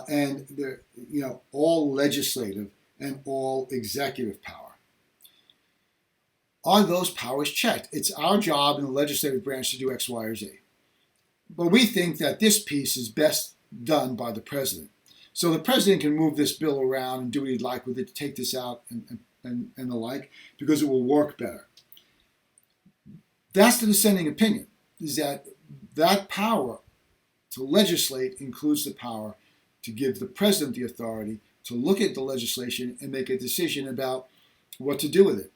And they're, all legislative and all executive power. Are those powers checked? It's our job in the legislative branch to do X, Y, or Z. But we think that this piece is best done by the President. So the President can move this bill around and do what he'd like with it, take this out and the like, because it will work better. That's the dissenting opinion, is that power to legislate includes the power to give the President the authority to look at the legislation and make a decision about what to do with it.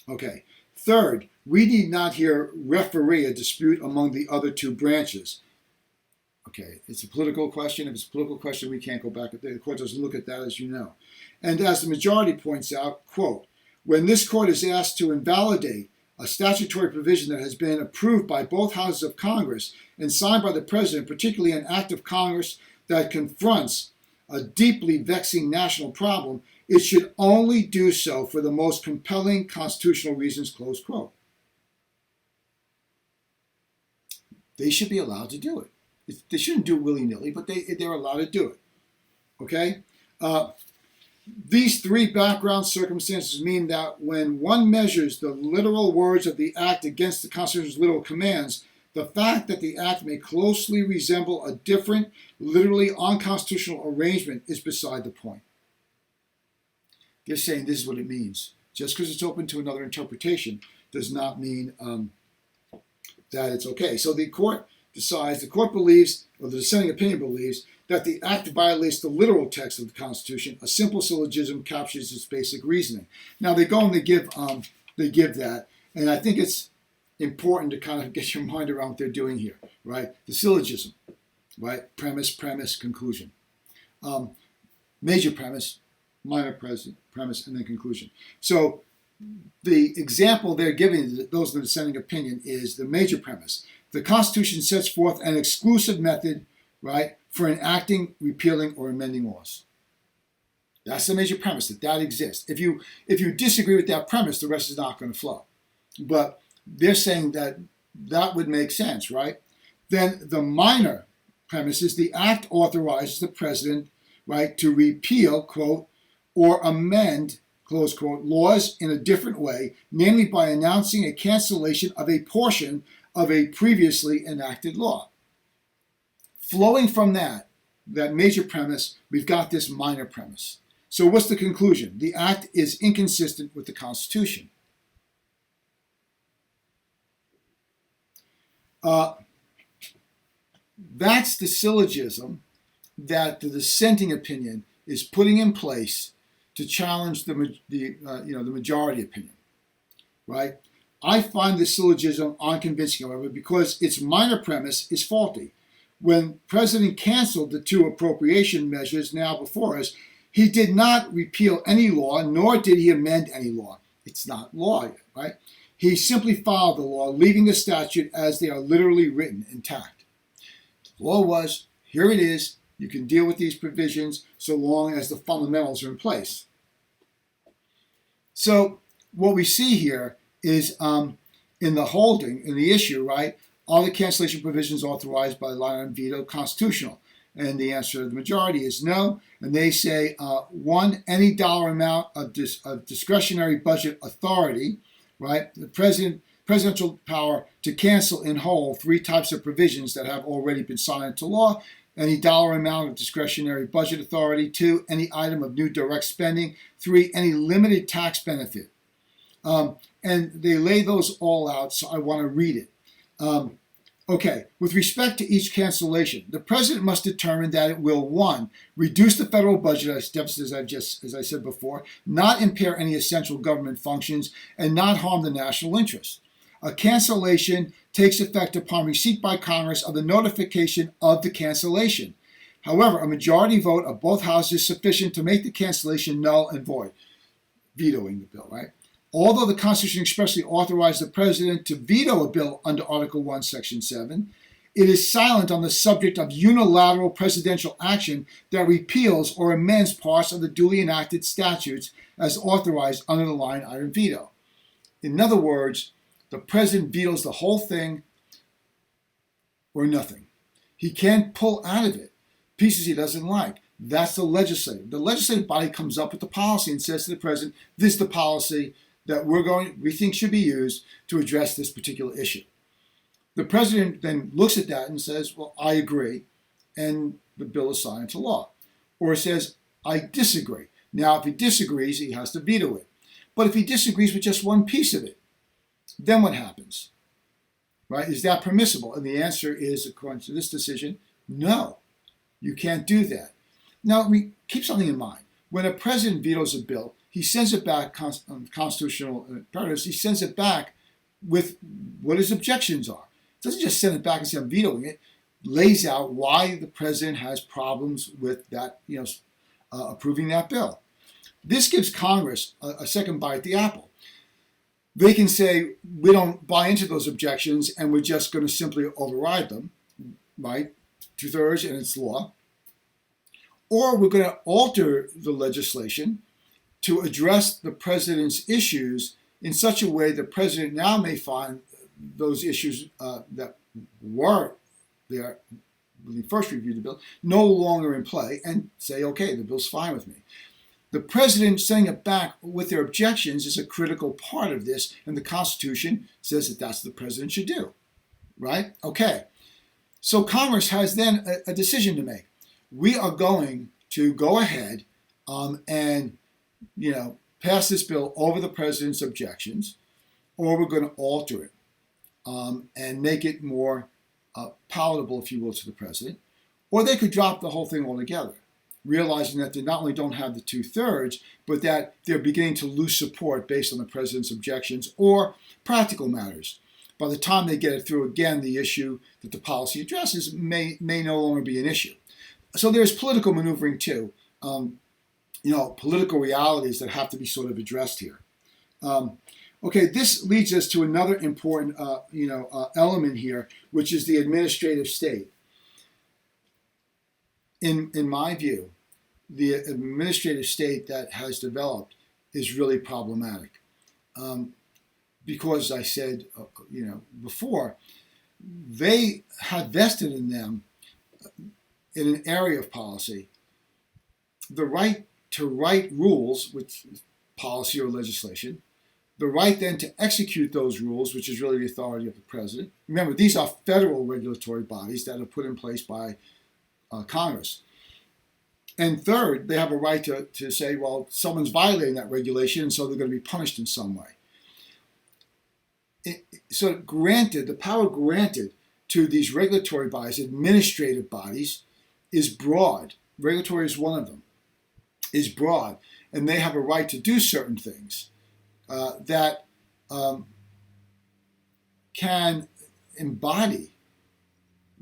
Okay. Third, we need not here referee a dispute among the other 2 branches. Okay, it's a political question. If it's a political question, we can't go back. The court doesn't look at that, as you know. And as the majority points out, quote, when this court is asked to invalidate a statutory provision that has been approved by both houses of Congress and signed by the President, particularly an act of Congress that confronts a deeply vexing national problem, it should only do so for the most compelling constitutional reasons, close quote. They should be allowed to do it. They shouldn't do it willy-nilly, but they're allowed to do it. Okay? These three background circumstances mean that when one measures the literal words of the act against the Constitution's literal commands, the fact that the act may closely resemble a different, literally unconstitutional arrangement is beside the point. They're saying this is what it means. Just because it's open to another interpretation does not mean that it's okay. So the court believes, or the dissenting opinion believes, that the act violates the literal text of the Constitution. A simple syllogism captures its basic reasoning. Now they go and they give that, and I think it's important to kind of get your mind around what they're doing here, right? The syllogism, right? Premise, conclusion. Major premise, minor premise, and then conclusion. So the example they're giving, those in the dissenting opinion, is the major premise. The Constitution sets forth an exclusive method, right, for enacting, repealing, or amending laws. That's the major premise, that exists. If you disagree with that premise, the rest is not going to flow. But they're saying that would make sense, right? Then the minor premise is the act authorizes the president, right, to repeal, quote, or amend, close quote, laws in a different way, namely by announcing a cancellation of a portion of a previously enacted law. Flowing from that major premise, we've got this minor premise. So what's the conclusion? The act is inconsistent with the Constitution. That's the syllogism that the dissenting opinion is putting in place to challenge the majority opinion, right? I find the syllogism unconvincing, however, because its minor premise is faulty. When the president canceled the two appropriation measures now before us, he did not repeal any law, nor did he amend any law. It's not law yet, right? He simply followed the law, leaving the statute as they are literally written, intact. The law was, here it is, you can deal with these provisions so long as the fundamentals are in place. So what we see here is in the holding, in the issue, right, are the cancellation provisions authorized by line item veto constitutional? And the answer of the majority is no. And they say, one, any dollar amount of discretionary budget authority, right, the presidential power to cancel in whole three types of provisions that have already been signed into law. Any dollar amount of discretionary budget authority. 2, any item of new direct spending. 3, any limited tax benefit. And they lay those all out, so I want to read it. Okay, with respect to each cancellation, the president must determine that it will, 1, reduce the federal budget deficit, as I said before, not impair any essential government functions, and not harm the national interest. A cancellation takes effect upon receipt by Congress of the notification of the cancellation. However, a majority vote of both houses is sufficient to make the cancellation null and void, vetoing the bill, right? Although the Constitution expressly authorized the president to veto a bill under Article 1, Section 7, it is silent on the subject of unilateral presidential action that repeals or amends parts of the duly enacted statutes as authorized under the line item veto. In other words, the president vetoes the whole thing or nothing. He can't pull out of it pieces he doesn't like. That's the legislative. The legislative body comes up with the policy and says to the president, this is the policy that we think should be used to address this particular issue. The president then looks at that and says, well, I agree, and the bill is signed into law. Or says, I disagree. Now, if he disagrees, he has to veto it. But if he disagrees with just one piece of it, then what happens? Right? Is that permissible? And the answer is, according to this decision, no. You can't do that. Now, keep something in mind. When a president vetoes a bill, he sends it back, constitutional imperatives, he sends it back with what his objections are. He doesn't just send it back and say, I'm vetoing it. Lays out why the president has problems with that, approving that bill. This gives Congress a second bite at the apple. They can say, we don't buy into those objections and we're just going to simply override them, right? 2/3 and it's law. Or we're going to alter the legislation to address the president's issues in such a way the president now may find those issues that were there when he first reviewed the bill, no longer in play, and say, okay, the bill's fine with me. The president sending it back with their objections is a critical part of this, and the Constitution says that that's what the president should do, right? Okay. So Congress has then a decision to make. We are going to go ahead and, pass this bill over the president's objections, or we're going to alter it and make it more palatable, if you will, to the president, or they could drop the whole thing altogether, realizing that they not only don't have the 2/3, but that they're beginning to lose support based on the president's objections or practical matters. By the time they get it through, again, the issue that the policy addresses may no longer be an issue. So there's political maneuvering too, political realities that have to be sort of addressed here. Okay, this leads us to another important, element here, which is the administrative state. In my view, the administrative state that has developed is really problematic. Because, as I said, before, they have vested in them, in an area of policy, the right to write rules, which is policy or legislation, the right then to execute those rules, which is really the authority of the president. Remember, these are federal regulatory bodies that are put in place by Congress. And third, they have a right to say, well, someone's violating that regulation, and so they're going to be punished in some way. So the power granted to these regulatory bodies, administrative bodies, is broad. Regulatory is one of them, is broad. And they have a right to do certain things that can embody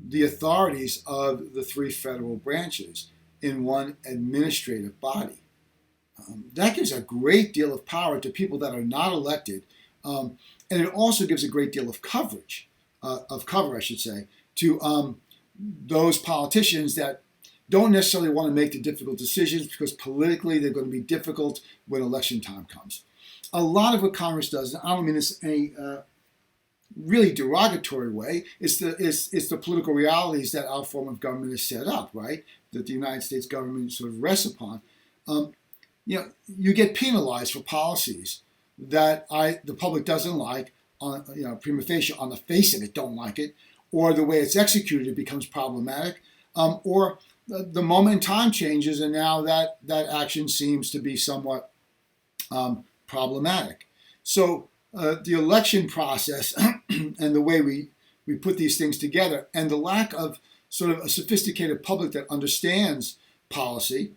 the authorities of the three federal branches in one administrative body. That gives a great deal of power to people that are not elected, and it also gives a great deal of cover, to those politicians that don't necessarily want to make the difficult decisions because politically they're going to be difficult when election time comes. A lot of what Congress does, and I don't mean this in a really derogatory way, it's the political realities that our form of government is set up, right? That the United States government sort of rests upon. You get penalized for policies that the public doesn't like, prima facie, on the face of it, don't like it, or the way it's executed, it becomes problematic, or the moment in time changes, and now that action seems to be somewhat problematic. So the election process and the way we put these things together, and the lack of sort of a sophisticated public that understands policy,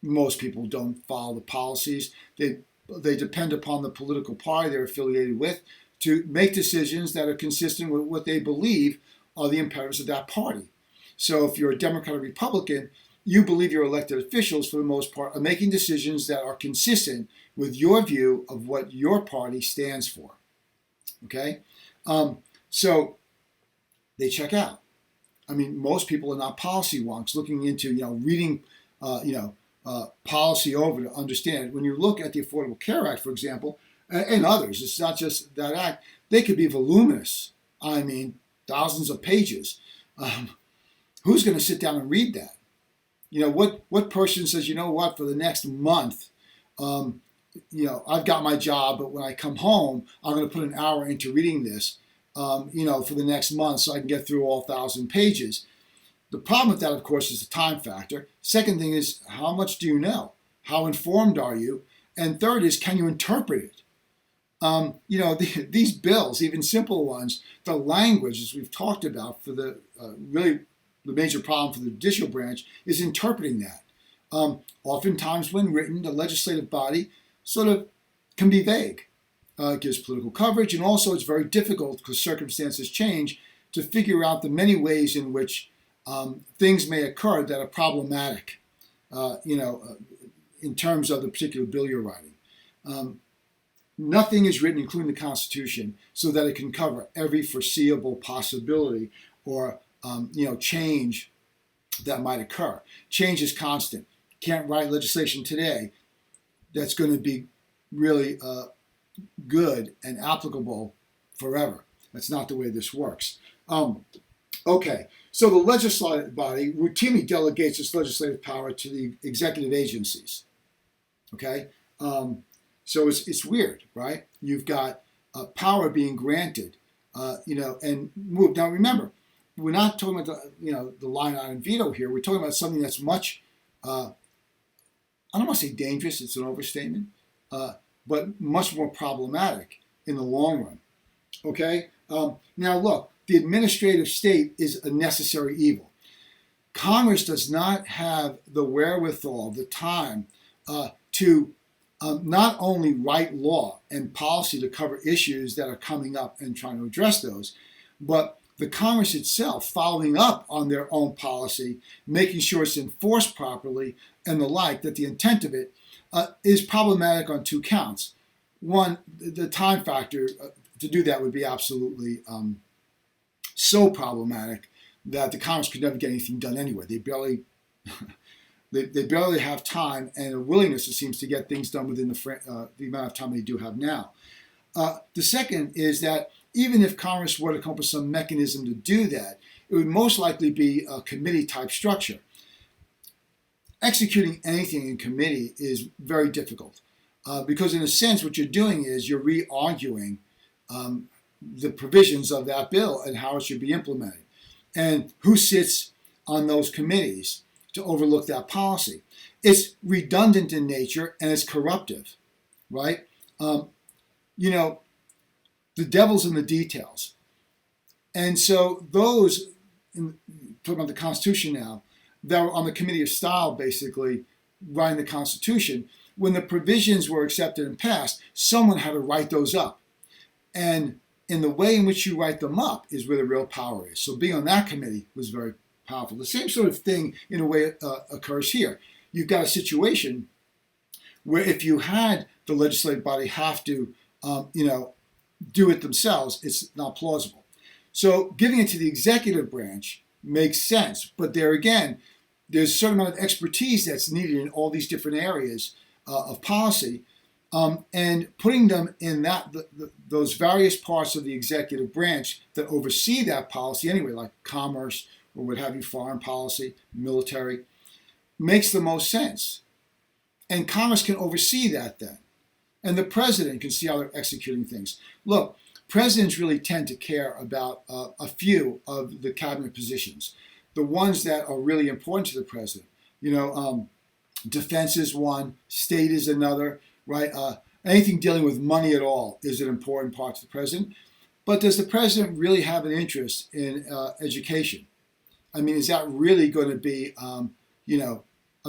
most people don't follow the policies. They depend upon the political party they're affiliated with to make decisions that are consistent with what they believe are the imperatives of that party. So if you're a Democrat or Republican, you believe your elected officials, for the most part, are making decisions that are consistent with your view of what your party stands for. Okay? So they check out. I mean, most people are not policy wonks looking into, reading, policy over to understand it. When you look at the Affordable Care Act, for example, and others, it's not just that act, they could be voluminous. I mean, thousands of pages. Who's going to sit down and read that? What person says, for the next month, I've got my job, but when I come home, I'm going to put an hour into reading this, for the next month so I can get through all 1,000 pages. The problem with that, of course, is the time factor. Second thing is, how much do you know? How informed are you? And third is, can you interpret it? These bills, even simple ones, the language, as we've talked about, for the major problem for the judicial branch is interpreting that. Oftentimes when written, the legislative body sort of can be vague. It gives political coverage, and also it's very difficult, because circumstances change, to figure out the many ways in which things may occur that are problematic, in terms of the particular bill you're writing. Nothing is written, including the Constitution, so that it can cover every foreseeable possibility or change that might occur. Change is constant. Can't write legislation today that's going to be really good and applicable forever. That's not the way this works. Okay, So the legislative body routinely delegates its legislative power to the executive agencies. Okay, so it's weird, right? You've got power being granted, and moved. Now remember, we're not talking about the line item veto here. We're talking about something that's much, I don't want to say dangerous. It's an overstatement, but much more problematic in the long run. Okay. Now look, the administrative state is a necessary evil. Congress does not have the wherewithal, the time to not only write law and policy to cover issues that are coming up and trying to address those, but the Congress itself following up on their own policy, making sure it's enforced properly and the like, that the intent of it is problematic on two counts. One, the time factor to do that would be absolutely so problematic that the Congress could never get anything done anyway. They barely have time and a willingness, it seems, to get things done within the amount of time they do have now. The second is that even if Congress were to come up with some mechanism to do that, it would most likely be a committee-type structure. Executing anything in committee is very difficult because, in a sense, what you're doing is you're re-arguing the provisions of that bill and how it should be implemented, and who sits on those committees to overlook that policy. It's redundant in nature and it's corruptive, right? The devil's in the details. And so those, talking about the Constitution now, that were on the Committee of Style, basically, writing the Constitution, when the provisions were accepted and passed, someone had to write those up. And in the way in which you write them up is where the real power is. So being on that committee was very powerful. The same sort of thing, in a way, occurs here. You've got a situation where if you had the legislative body have to, do it themselves, it's not plausible. So giving it to the executive branch makes sense. But there again, there's a certain amount of expertise that's needed in all these different areas of policy. And putting them in those various parts of the executive branch that oversee that policy anyway, like commerce or what have you, foreign policy, military, makes the most sense. And Congress can oversee that then. And the president can see how they're executing things. Look, presidents really tend to care about a few of the cabinet positions, the ones that are really important to the president. Defense is one, state is another, right? Anything dealing with money at all is an important part to the president. But does the president really have an interest in education? I mean, is that really going to be, a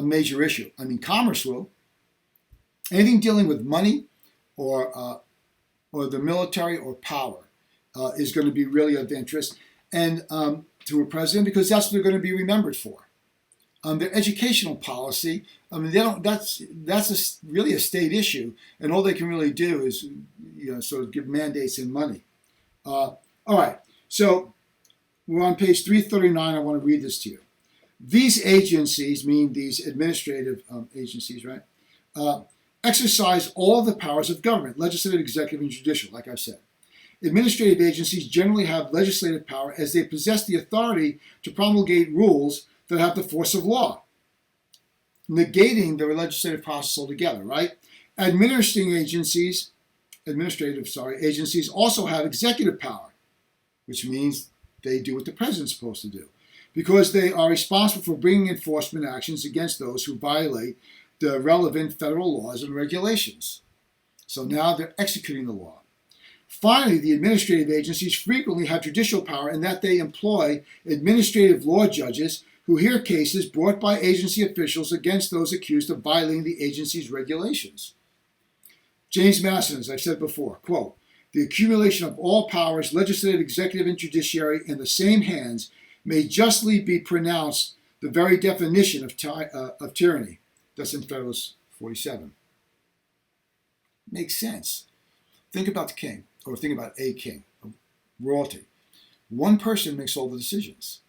major issue? I mean, commerce will. Anything dealing with money or the military or power is going to be really of interest and to a president, because that's what they're going to be remembered for. Their educational policy, I mean, that's really a state issue, and all they can really do is sort of give mandates and money. All right, so we're on page 339. I want to read this to you. These agencies, meaning these administrative agencies, right, exercise all the powers of government, legislative, executive, and judicial, like I've said. Administrative agencies generally have legislative power as they possess the authority to promulgate rules that have the force of law, negating the legislative process altogether, right? Administrative agencies also have executive power, which means they do what the president's supposed to do, because they are responsible for bringing enforcement actions against those who violate the relevant federal laws and regulations. So now they're executing the law. Finally, the administrative agencies frequently have judicial power in that they employ administrative law judges who hear cases brought by agency officials against those accused of violating the agency's regulations. James Madison, as I've said before, quote, "The accumulation of all powers, legislative, executive, and judiciary, in the same hands may justly be pronounced the very definition of tyranny." That's in Federalist 47. Makes sense. Think about the king, or think about a king, royalty. One person makes all the decisions.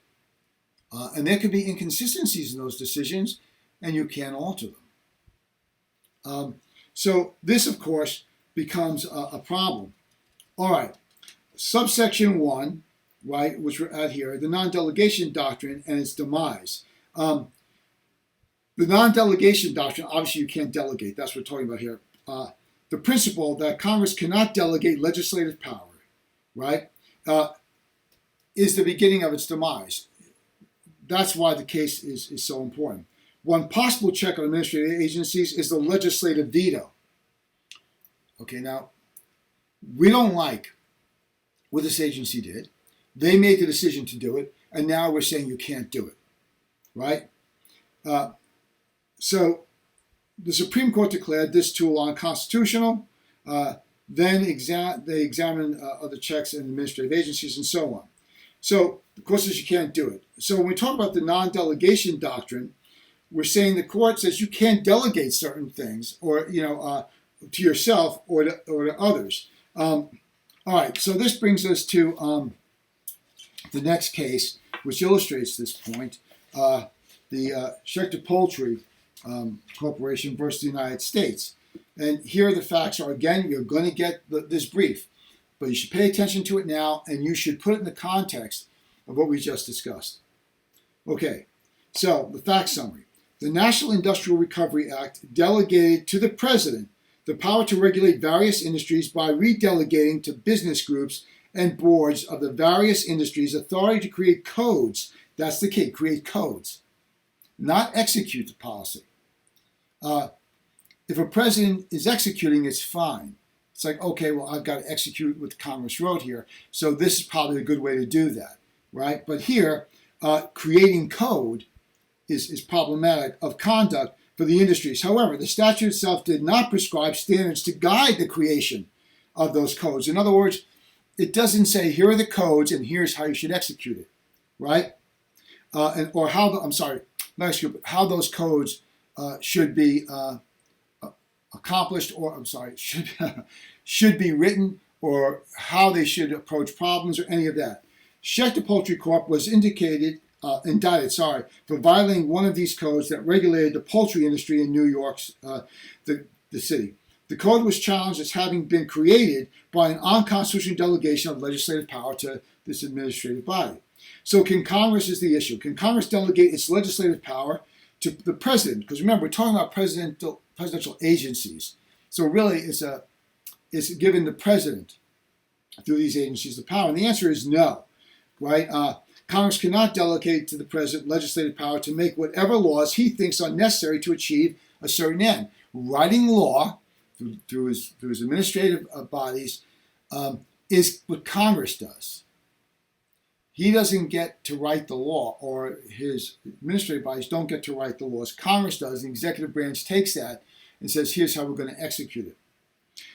And there could be inconsistencies in those decisions, and you can't alter them. So this, of course, becomes a problem. All right, subsection 1 right, which we're at here, the non-delegation doctrine and its demise. The non-delegation doctrine, obviously you can't delegate. That's what we're talking about here. The principle that Congress cannot delegate legislative power, right, is the beginning of its demise. That's why the case is so important. One possible check on administrative agencies is the legislative veto. Okay, now, we don't like what this agency did. They made the decision to do it, and now we're saying you can't do it, right? So the Supreme Court declared this tool unconstitutional. Then they examined other checks and administrative agencies and so on. So the court says you can't do it. So when we talk about the non-delegation doctrine, we're saying the court says you can't delegate certain things, or to yourself or to others. All right. So this brings us to the next case, which illustrates this point. The Schechter Poultry Corporation versus the United States. And here the facts are, again, you're going to get this brief, but you should pay attention to it now, and you should put it in the context of what we just discussed. Okay, so the fact summary. The National Industrial Recovery Act delegated to the President the power to regulate various industries by redelegating to business groups and boards of the various industries authority to create codes. That's the key, create codes, not execute the policy. If a president is executing, it's fine. It's like, okay, well, I've got to execute what Congress wrote here, so this is probably a good way to do that, right? But here, creating code is problematic of conduct for the industries. However, the statute itself did not prescribe standards to guide the creation of those codes. In other words, it doesn't say, here are the codes and here's how you should execute it, right? How those codes should be accomplished, or should be written, or how they should approach problems, or any of that. Schechter Poultry Corp was indicted for violating one of these codes that regulated the poultry industry in New York, the city. The code was challenged as having been created by an unconstitutional delegation of legislative power to this administrative body. So is the issue. Can Congress delegate its legislative power to the president? Because remember, we're talking about presidential agencies. So really, it's given the president through these agencies the power. And the answer is no, right? Congress cannot delegate to the president legislative power to make whatever laws he thinks are necessary to achieve a certain end. Writing law through his administrative bodies is what Congress does. He doesn't get to write the law, or his administrative bodies don't get to write the laws. Congress does. The executive branch takes that and says, here's how we're going to execute it.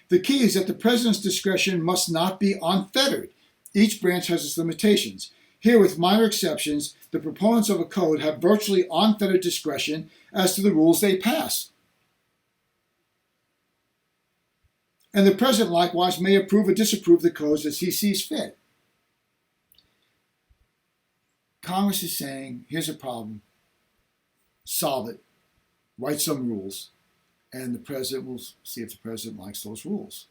The key is that the president's discretion must not be unfettered. Each branch has its limitations. Here, with minor exceptions, the proponents of a code have virtually unfettered discretion as to the rules they pass. And the president likewise may approve or disapprove the codes as he sees fit. Congress is saying, here's a problem, solve it, write some rules, and the president will see if the president likes those rules.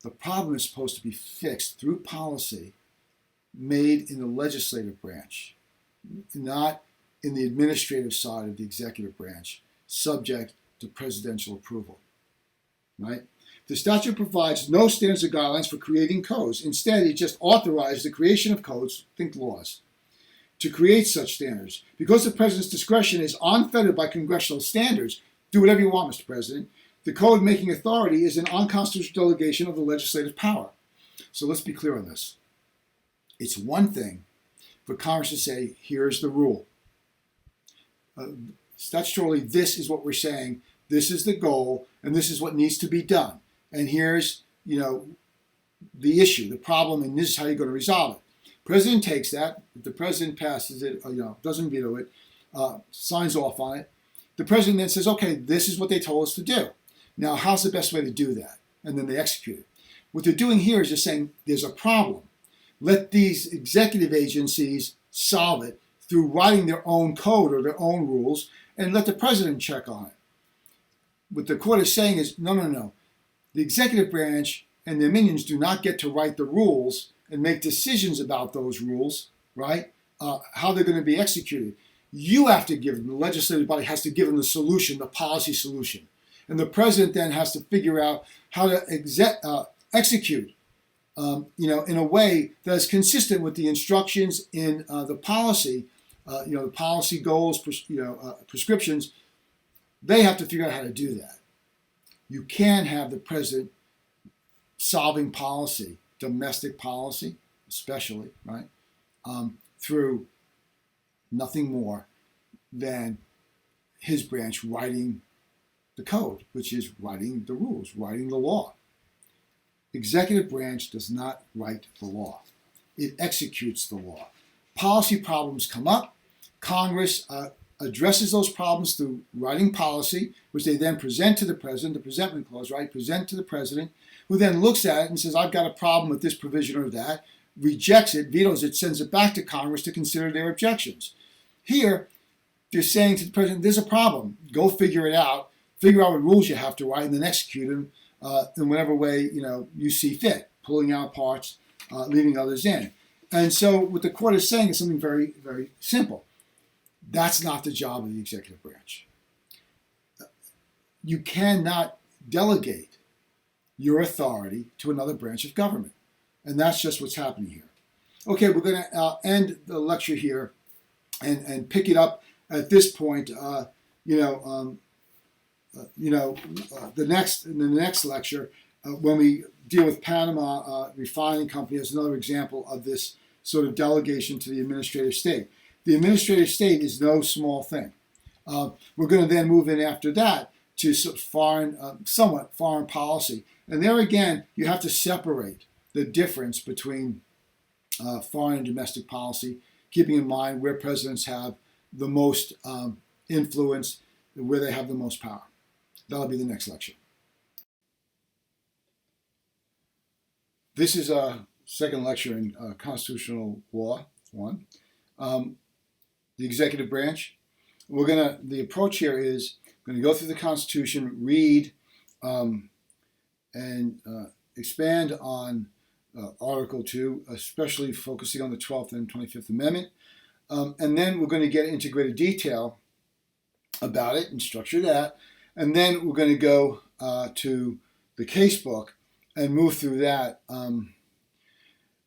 The problem is supposed to be fixed through policy made in the legislative branch, not in the administrative side of the executive branch, subject to presidential approval, right? The statute provides no standards or guidelines for creating codes. Instead, it just authorizes the creation of codes, think laws, to create such standards. Because the president's discretion is unfettered by congressional standards, do whatever you want, Mr. President, the code-making authority is an unconstitutional delegation of the legislative power. So let's be clear on this. It's one thing for Congress to say, here's the rule. Statutorily, this is what we're saying, this is the goal, and this is what needs to be done. And here's, the issue, the problem, and this is how you're going to resolve it. President takes that. If the president passes it, doesn't veto it, signs off on it, the president then says, okay, this is what they told us to do. Now, how's the best way to do that? And then they execute it. What they're doing here is just saying there's a problem. Let these executive agencies solve it through writing their own code or their own rules, and let the president check on it. What the court is saying is, no. The executive branch and their minions do not get to write the rules and make decisions about those rules, right? How they're going to be executed. You have to give them, the legislative body has to give them the solution, the policy solution. And the president then has to figure out how to execute, in a way that is consistent with the instructions in the policy, the policy goals, prescriptions. They have to figure out how to do that. You can't have the president solving policy, domestic policy, especially, right, through nothing more than his branch writing the code, which is writing the rules, writing the law. Executive branch does not write the law. It executes the law. Policy problems come up. Congress addresses those problems through writing policy, which they then present to the president, the presentment clause, right? Present to the president, who then looks at it and says, I've got a problem with this provision or that, rejects it, vetoes it, sends it back to Congress to consider their objections. Here, they're saying to the president, there's a problem. Go figure it out. Figure out what rules you have to write and then execute them in whatever way you see fit, pulling out parts, leaving others in. And so what the court is saying is something very, very simple. That's not the job of the executive branch. You cannot delegate your authority to another branch of government. And that's just what's happening here. Okay, we're going to end the lecture here and pick it up at this point. In the next lecture, when we deal with Panama Refining Company as another example of this sort of delegation to the administrative state. The administrative state is no small thing. We're going to then move in after that to somewhat foreign policy. And there again, you have to separate the difference between foreign and domestic policy, keeping in mind where presidents have the most influence, where they have the most power. That'll be the next lecture. This is a second lecture in Constitutional Law 1. The executive branch. The approach here is we're going to go through the Constitution, read and expand on Article 2, especially focusing on the 12th and 25th Amendment. And then we're going to get into greater detail about it and structure that. And then we're going to go to the casebook and move through that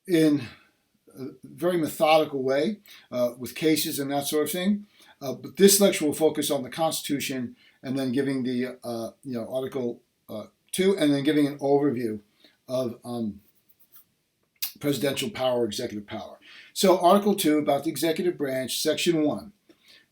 in a very methodical way with cases and that sort of thing. But this lecture will focus on the Constitution and then giving the Article 2 and then giving an overview of presidential power, executive power. So Article 2 about the executive branch, Section 1.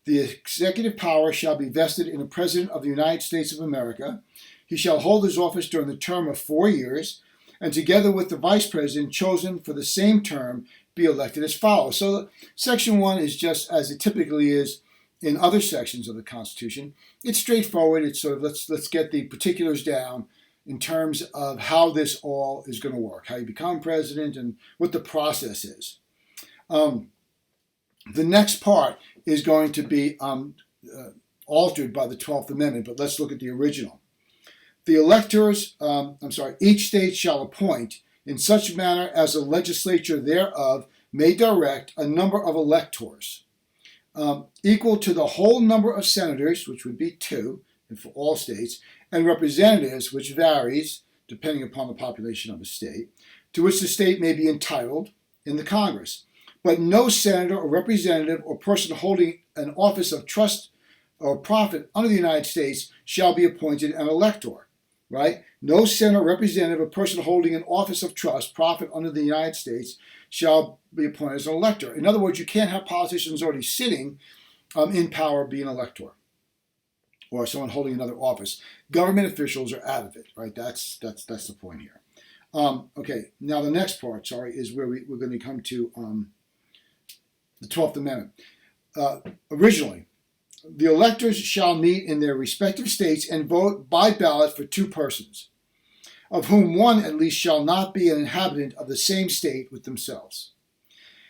The executive power shall be vested in the President of the United States of America. He shall hold his office during the term of 4 years, and together with the Vice President chosen for the same term, be elected as follows. So Section 1 is just as it typically is in other sections of the Constitution. It's straightforward. It's sort of let's get the particulars down in terms of how this all is going to work, how you become president, and what the process is. The next part is going to be altered by the 12th Amendment, but let's look at the original. The electors, each state shall appoint in such manner as the legislature thereof may direct a number of electors, equal to the whole number of senators, which would be 2 for all states, and representatives, which varies depending upon the population of the state, to which the state may be entitled in the Congress. But no senator or representative or person holding an office of trust or profit under the United States shall be appointed an elector, right? No senator, representative, or person holding an office of trust, profit under the United States shall be appointed as an elector. In other words, you can't have politicians already sitting in power be an elector or someone holding another office. Government officials are out of it, right? That's the point here. Okay, now the next part, is where we're going to come to the 12th Amendment. Originally, the electors shall meet in their respective states and vote by ballot for 2 persons, of whom one at least shall not be an inhabitant of the same state with themselves.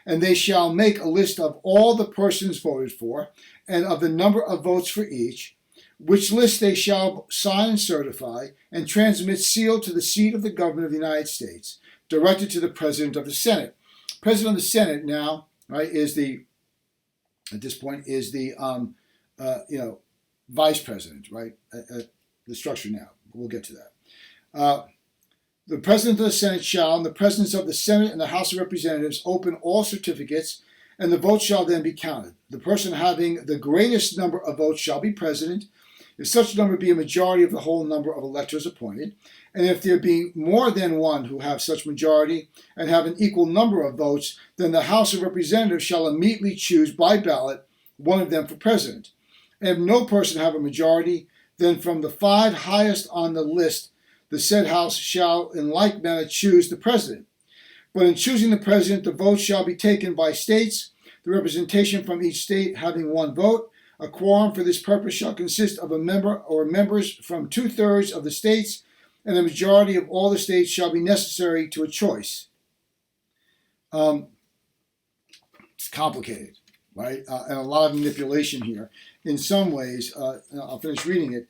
And they shall make a list of all the persons voted for, and of the number of votes for each, which list they shall sign and certify, and transmit sealed to the seat of the government of the United States, directed to the President of the Senate. President of the Senate now, right, is at this point the Vice President, right? The structure now. We'll get to that. The President of the Senate shall, and the Presidents of the Senate and the House of Representatives, open all certificates, and the votes shall then be counted. The person having the greatest number of votes shall be President, if such number be a majority of the whole number of electors appointed, and if there be more than one who have such majority and have an equal number of votes, then the House of Representatives shall immediately choose by ballot one of them for President. And if no person have a majority, then from the 5 highest on the list, the said House shall in like manner choose the President. But in choosing the President, the votes shall be taken by states, the representation from each state having 1 vote. A quorum for this purpose shall consist of a member or members from 2/3 of the states, and a majority of all the states shall be necessary to a choice. It's complicated, right? And a lot of manipulation here. In some ways, I'll finish reading it.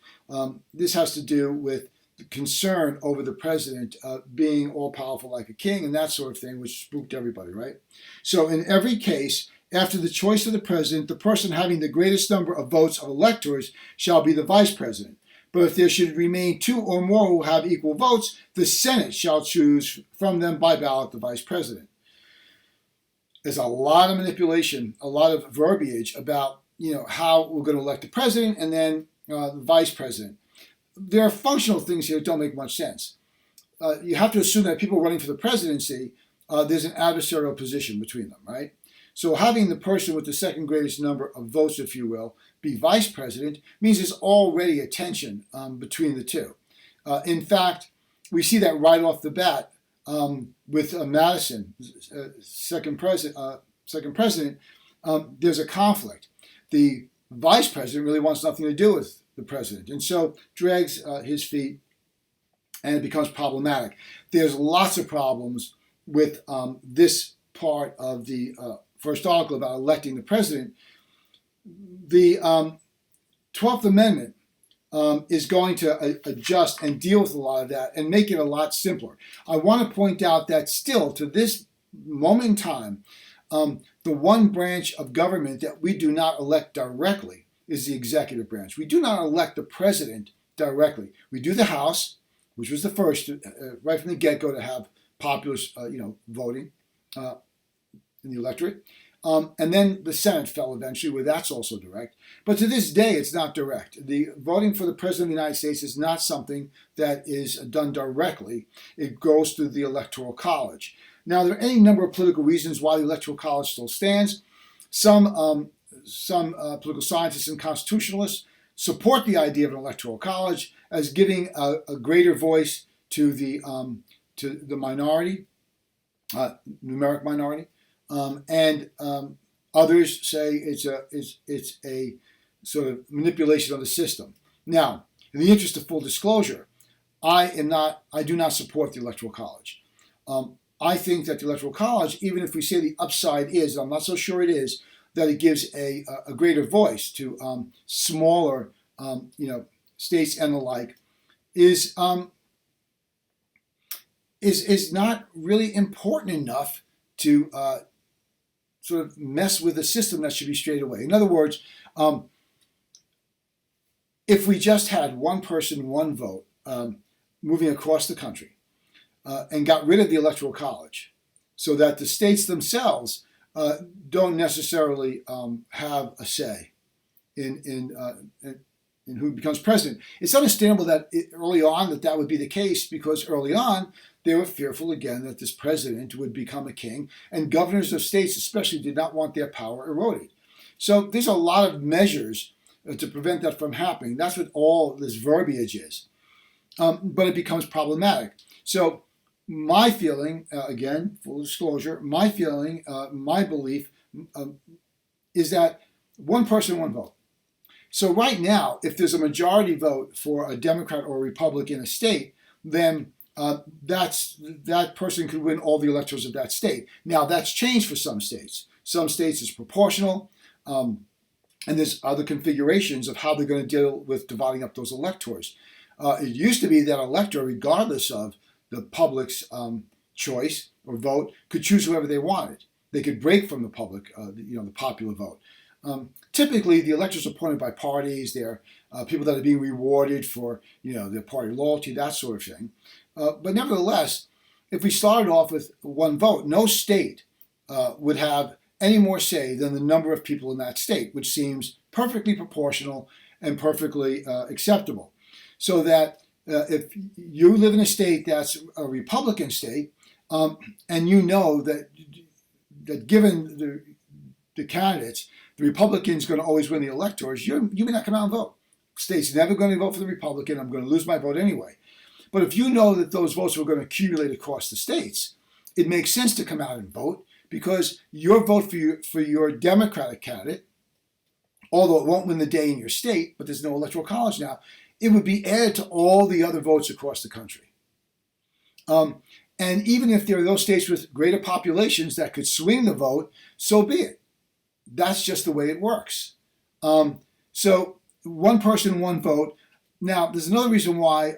This has to do with concern over the president being all-powerful like a king and that sort of thing, which spooked everybody, right? So in every case, after the choice of the president, the person having the greatest number of votes of electors shall be the vice president. But if there should remain 2 or more who have equal votes, the Senate shall choose from them by ballot the vice president. There's a lot of manipulation, a lot of verbiage about how we're going to elect the president and then the vice president. There are functional things here that don't make much sense. You have to assume that people running for the presidency, there's an adversarial position between them, right? So having the person with the second greatest number of votes, if you will, be vice president means there's already a tension between the two. In fact, we see that right off the bat with Madison, second president. There's a conflict. The vice president really wants nothing to do with the president, and so drags his feet, and it becomes problematic. There's lots of problems with this part of the first article about electing the president. The 12th Amendment is going to adjust and deal with a lot of that and make it a lot simpler. I want to point out that still, to this moment in time, the one branch of government that we do not elect directly is the executive branch. We do not elect the president directly. We do the House, which was the first, right from the get-go, to have popular, voting in the electorate. And then the Senate fell eventually, where that's also direct. But to this day, it's not direct. The voting for the President of the United States is not something that is done directly. It goes through the Electoral College. Now, there are any number of political reasons why the Electoral College still stands. Some political scientists and constitutionalists support the idea of an Electoral College as giving a greater voice to the minority, numeric minority. And others say it's a sort of manipulation of the system. Now, in the interest of full disclosure, I do not support the Electoral College. I think that the Electoral College, even if we say the upside is, and I'm not so sure it is, that it gives a greater voice to smaller, states and the like, is not really important enough to sort of mess with the system that should be straight away. In other words, if we just had one person, one vote moving across the country and got rid of the Electoral College so that the states themselves don't necessarily have a say in who becomes president. It's understandable that early on that would be the case, because early on they were fearful again that this president would become a king, and governors of states especially did not want their power eroded. So there's a lot of measures to prevent that from happening. That's what all this verbiage is. But it becomes problematic. So my feeling, again, full disclosure, my feeling, my belief is that one person, one vote. So right now, if there's a majority vote for a Democrat or a Republican in a state, then that person could win all the electors of that state. Now, that's changed for some states. Some states it's proportional, and there's other configurations of how they're going to deal with dividing up those electors. It used to be that elector, regardless of the public's choice or vote could choose whoever they wanted. They could break from the public, the popular vote. Typically, the electors are appointed by parties. They're people that are being rewarded for their party loyalty, that sort of thing. But nevertheless, if we started off with one vote, no state would have any more say than the number of people in that state, which seems perfectly proportional and perfectly acceptable. So that if you live in a state that's a Republican state, and you know that given the candidates, the Republican's going to always win the electors, you may not come out and vote. State's never going to vote for the Republican. I'm going to lose my vote anyway. But if you know that those votes are going to accumulate across the states, it makes sense to come out and vote, because your vote for your Democratic candidate, although it won't win the day in your state, but there's no electoral college now, it would be added to all the other votes across the country. And even if there are those states with greater populations that could swing the vote, so be it. That's just the way it works. So one person, one vote. Now, there's another reason why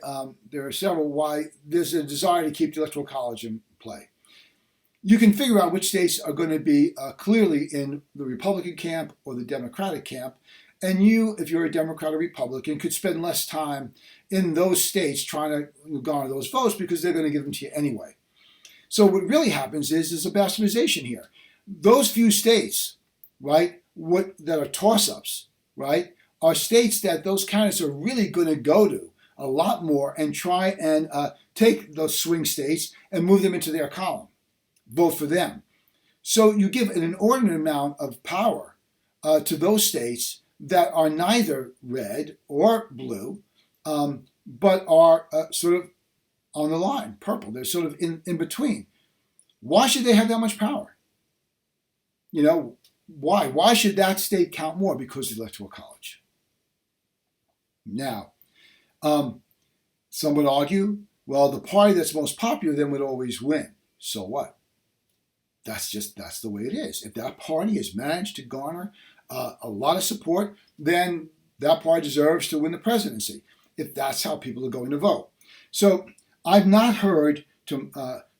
there are several why there's a desire to keep the Electoral College in play. You can figure out which states are going to be clearly in the Republican camp or the Democratic camp. And you, if you're a Democrat or Republican, could spend less time in those states trying to garner those votes, because they're going to give them to you anyway. So what really happens is a bastardization here. Those few states, right, that are toss-ups, right, are states that those candidates are really going to go to a lot more and try and take those swing states and move them into their column, vote for them. So you give an inordinate amount of power to those states that are neither red or blue, but are sort of on the line, purple. They're sort of in between. Why should they have that much power? Why? Why should that state count more? Because of the Electoral College. Now, some would argue, well, the party that's most popular then would always win. So what? That's the way it is. If that party has managed to garner a lot of support, then that party deserves to win the presidency, if that's how people are going to vote. So I've not heard, to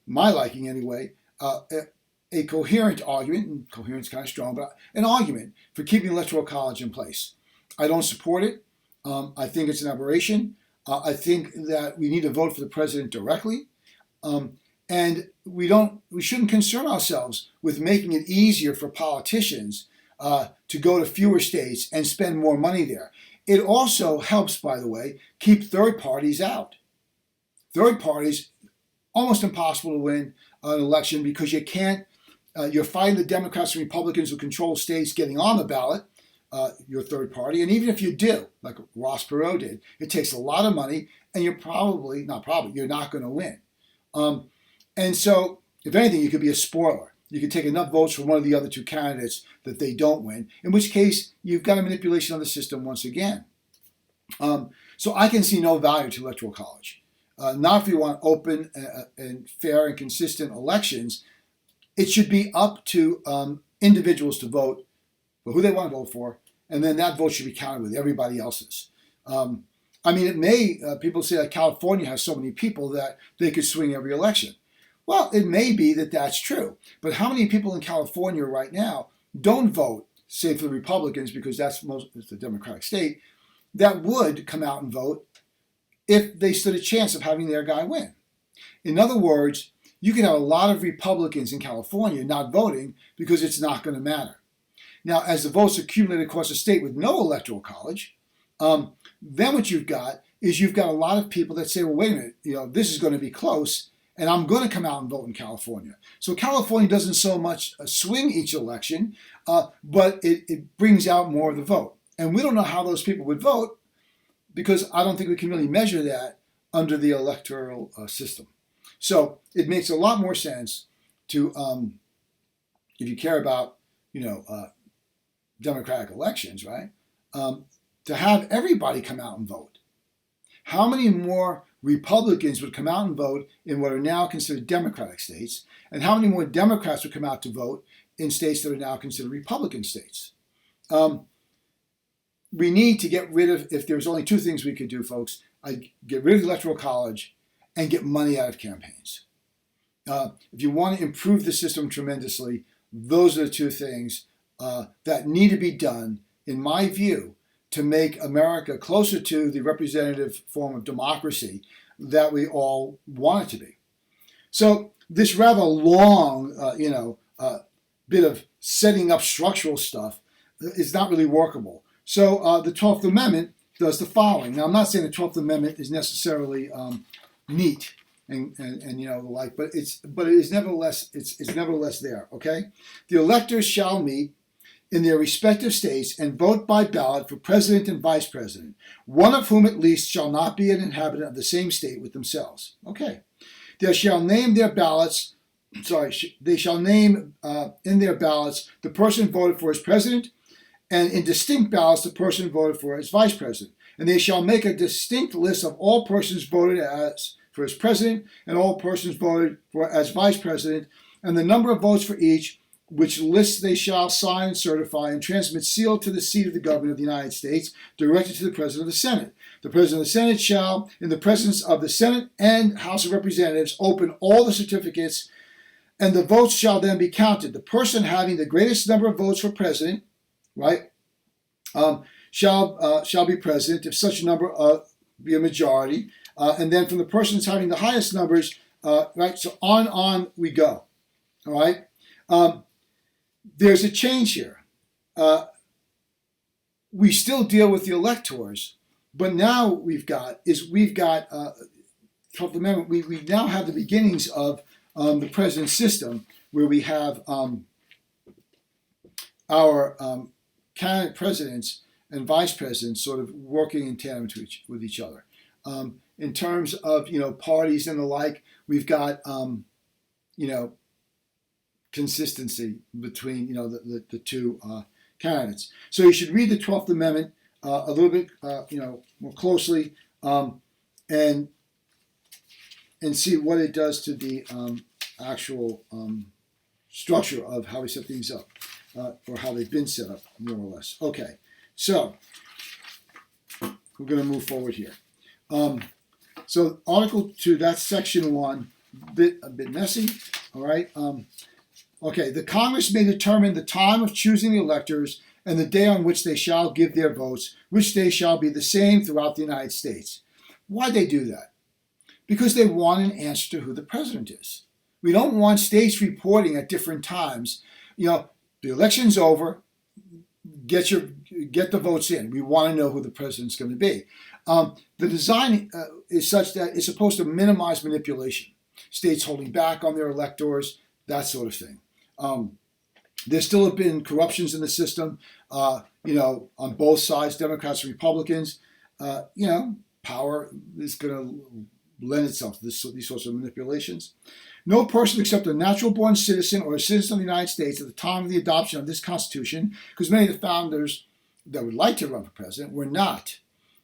my liking anyway, a coherent argument, and coherent's kind of strong, but an argument for keeping the Electoral College in place. I don't support it. I think it's an aberration. I think that we need to vote for the president directly. And we shouldn't concern ourselves with making it easier for politicians to go to fewer states and spend more money there. It also helps, by the way, keep third parties out. Third parties, almost impossible to win an election, because you can't, you're fighting the Democrats and Republicans who control states getting on the ballot, your third party. And even if you do, like Ross Perot did, it takes a lot of money, and you're you're not going to win. And so, if anything, you could be a spoiler. You could take enough votes from one of the other two candidates that they don't win, in which case you've got a manipulation of the system once again. So I can see no value to Electoral College. Not if you want open and fair and consistent elections. It should be up to individuals to vote for who they want to vote for, and then that vote should be counted with everybody else's. It may, people say that California has so many people that they could swing every election. Well, it may be that that's true, but how many people in California right now don't vote, say for the Republicans, because it's the Democratic state, that would come out and vote if they stood a chance of having their guy win? In other words, you can have a lot of Republicans in California not voting because it's not going to matter. Now, as the votes accumulate across the state with no electoral college, then what you've got a lot of people that say, well, wait a minute, this is going to be close, and I'm going to come out and vote in California. So California doesn't so much swing each election, but it brings out more of the vote. And we don't know how those people would vote, because I don't think we can really measure that under the electoral system. So it makes a lot more sense to, if you care about, democratic elections, right, to have everybody come out and vote. How many more Republicans would come out and vote in what are now considered Democratic states, and how many more Democrats would come out to vote in states that are now considered Republican states? We need to get rid of, if there's only two things we could do, folks, I'd get rid of the Electoral College and get money out of campaigns. if you want to improve the system tremendously, those are the two things that need to be done, in my view, to make America closer to the representative form of democracy that we all want it to be. So this rather long, bit of setting up structural stuff is not really workable. So the 12th Amendment does the following. Now, I'm not saying the 12th Amendment is necessarily neat and the like, but it is nevertheless it's nevertheless there. Okay, the electors shall meet in their respective states and vote by ballot for president and vice president, one of whom at least shall not be an inhabitant of the same state with themselves. Okay, they shall name their ballots. They shall name in their ballots the person voted for as president, and in distinct ballots the person voted for as vice president. And they shall make a distinct list of all persons voted for as president and all persons voted for as vice president, and the number of votes for each, which list they shall sign and certify and transmit sealed to the seat of the government of the United States, directed to the President of the Senate. The President of the Senate shall, in the presence of the Senate and House of Representatives, open all the certificates, and the votes shall then be counted. The person having the greatest number of votes for president, right, shall be president if such a number be a majority, and then from the persons having the highest numbers, right, so on we go. All right. There's a change here. We still deal with the electors, but now we've got 12th Amendment. We now have the beginnings of the president's system, where we have our candidate presidents and vice presidents sort of working in tandem with each other. In terms of parties and the like, we've got consistency between the two candidates. So you should read the 12th Amendment a little bit more closely and see what it does to the actual structure of how we set things up, or how they've been set up, more or less. Okay, so we're going to move forward here. So Article 2, that's Section 1, a bit messy. All right. Okay, the Congress may determine the time of choosing the electors and the day on which they shall give their votes, which day shall be the same throughout the United States. Why'd they do that? Because they want an answer to who the president is. We don't want states reporting at different times. The election's over. Get the votes in. We want to know who the president's going to be. The design is such that it's supposed to minimize manipulation. States holding back on their electors, that sort of thing. There still have been corruptions in the system, on both sides, Democrats and Republicans. Power is going to lend itself to these sorts of manipulations. No person except a natural-born citizen or a citizen of the United States at the time of the adoption of this Constitution, because many of the founders that would like to run for president were not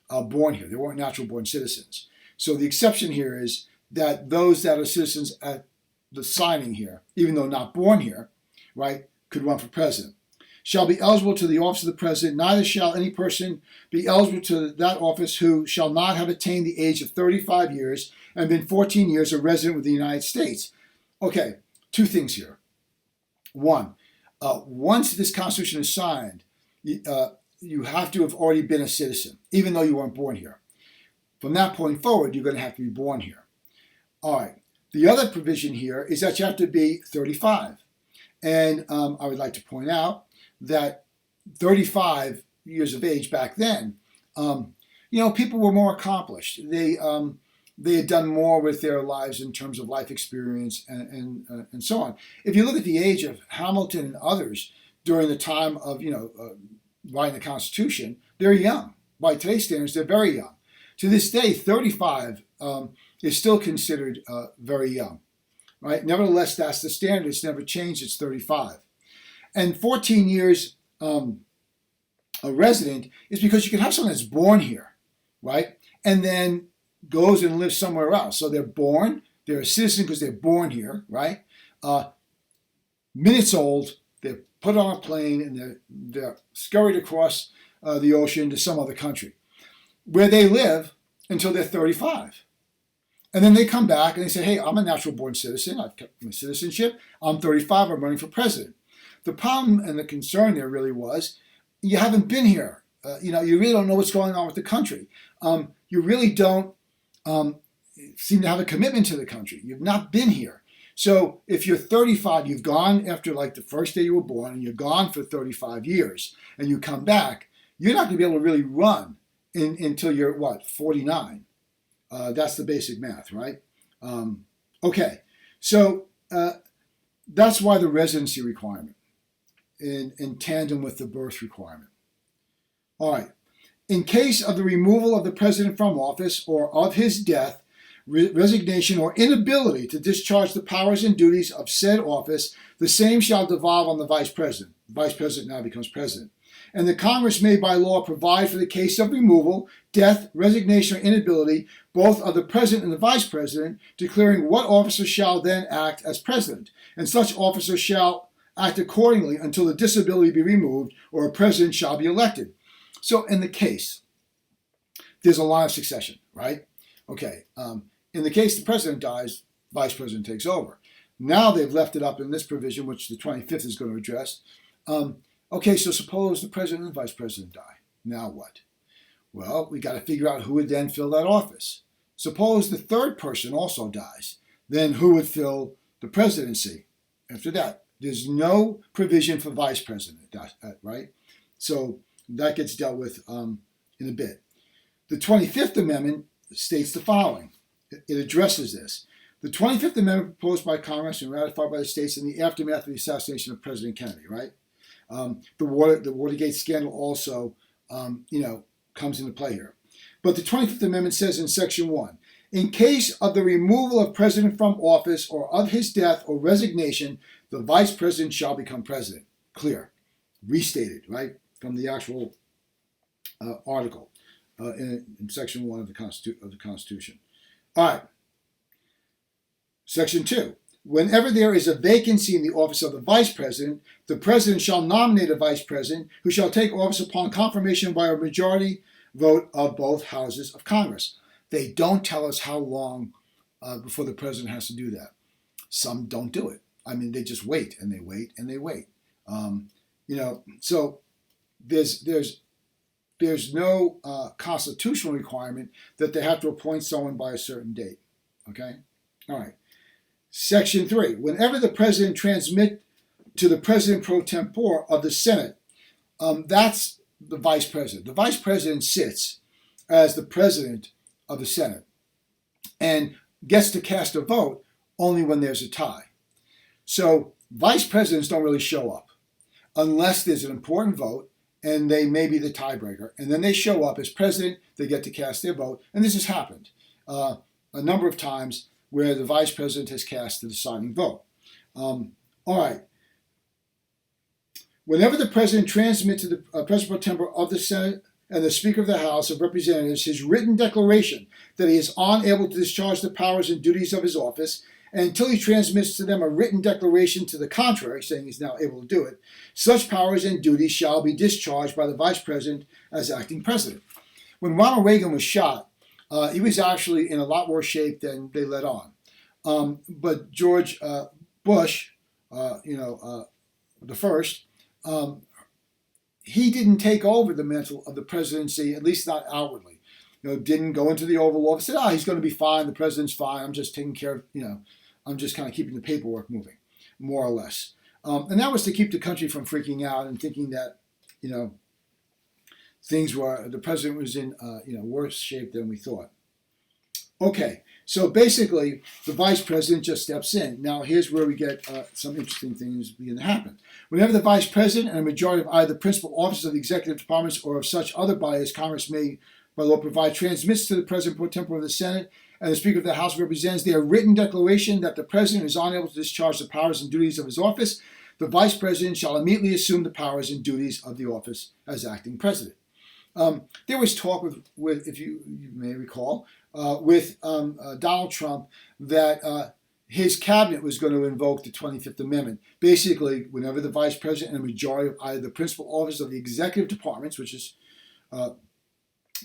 born here. They weren't natural-born citizens. So the exception here is that those that are citizens at the signing here, even though not born here, right, could run for president, shall be eligible to the office of the president. Neither shall any person be eligible to that office who shall not have attained the age of 35 years and been 14 years a resident of the United States. Okay, two things here. One, once this Constitution is signed, you have to have already been a citizen, even though you weren't born here. From that point forward, you're going to have to be born here. All right. The other provision here is that you have to be 35. And I would like to point out that 35 years of age back then, people were more accomplished. They had done more with their lives in terms of life experience and so on. If you look at the age of Hamilton and others during the time of writing the Constitution, they're young. By today's standards, they're very young. To this day, 35 is still considered very young, right? Nevertheless, that's the standard. It's never changed. It's 35. And 14 years a resident is because you can have someone that's born here, right? And then goes and lives somewhere else. So they're born, they're a citizen because they're born here, right? Minutes old, they're put on a plane and they're scurried across the ocean to some other country, where they live until they're 35. And then they come back and they say, hey, I'm a natural born citizen. I've kept my citizenship. I'm 35. I'm running for president. The problem and the concern there really was you haven't been here. You really don't know what's going on with the country. You really don't seem to have a commitment to the country. You've not been here. So if you're 35, you've gone after like the first day you were born, and you're gone for 35 years, and you come back, you're not going to be able to really run until you're, 49? That's the basic math, right? Okay, so that's why the residency requirement in tandem with the birth requirement. All right. In case of the removal of the president from office or of his death, resignation, or inability to discharge the powers and duties of said office, the same shall devolve on the vice president. The vice president now becomes president. And the Congress may by law provide for the case of removal, death, resignation, or inability, both of the president and the vice president, declaring what officer shall then act as president. And such officer shall act accordingly until the disability be removed or a president shall be elected. So in the case, there's a line of succession, right? Okay. In the case the president dies, vice president takes over. Now they've left it up in this provision, which the 25th is going to address. Okay, so suppose the president and the vice president die. Now what? Well, we got to figure out who would then fill that office. Suppose the third person also dies. Then who would fill the presidency after that? There's no provision for vice president, right? So that gets dealt with in a bit. The 25th Amendment states the following. It addresses this. The 25th Amendment proposed by Congress and ratified by the states in the aftermath of the assassination of President Kennedy, right? The Watergate scandal also, comes into play here. But the 25th Amendment says in Section 1, in case of the removal of president from office or of his death or resignation, the vice president shall become president. Clear. Restated, right, from the actual article in Section 1 of the Constitution. All right. Section 2. Whenever there is a vacancy in the office of the vice president, the president shall nominate a vice president who shall take office upon confirmation by a majority vote of both houses of Congress. They don't tell us how long before the president has to do that. Some don't do it. I mean, they just wait and they wait and they wait. So there's no constitutional requirement that they have to appoint someone by a certain date. Okay? All right. Section 3. Whenever the president transmit to the president pro tempore of the Senate, that's the vice president. The vice president sits as the president of the Senate and gets to cast a vote only when there's a tie. So vice presidents don't really show up unless there's an important vote and they may be the tiebreaker. And then they show up as president, they get to cast their vote. And this has happened a number of times where the vice president has cast the deciding vote. All right. Whenever the president transmits to the president pro tempore of the Senate and the Speaker of the House of Representatives his written declaration that he is unable to discharge the powers and duties of his office, and until he transmits to them a written declaration to the contrary, saying he's now able to do it, such powers and duties shall be discharged by the vice president as acting president. When Ronald Reagan was shot, he was actually in a lot worse shape than they let on. But George Bush, the first, he didn't take over the mantle of the presidency, at least not outwardly. Didn't go into the Oval Office, said, he's going to be fine, the president's fine, I'm just taking care of, I'm just kind of keeping the paperwork moving, more or less. And that was to keep the country from freaking out and thinking that, the president was in, worse shape than we thought. Okay, so basically, the vice president just steps in. Now, here's where we get some interesting things begin to happen. Whenever the vice president and a majority of either principal officers of the executive departments or of such other bodies Congress may, by law, provide, transmits to the president pro tempore of the Senate and the Speaker of the House of Representatives their written declaration that the president is unable to discharge the powers and duties of his office, the vice president shall immediately assume the powers and duties of the office as acting president. There was talk with if you may recall, with Donald Trump that his cabinet was going to invoke the 25th Amendment. Basically, whenever the vice president and a majority of either the principal officers of the executive departments, which is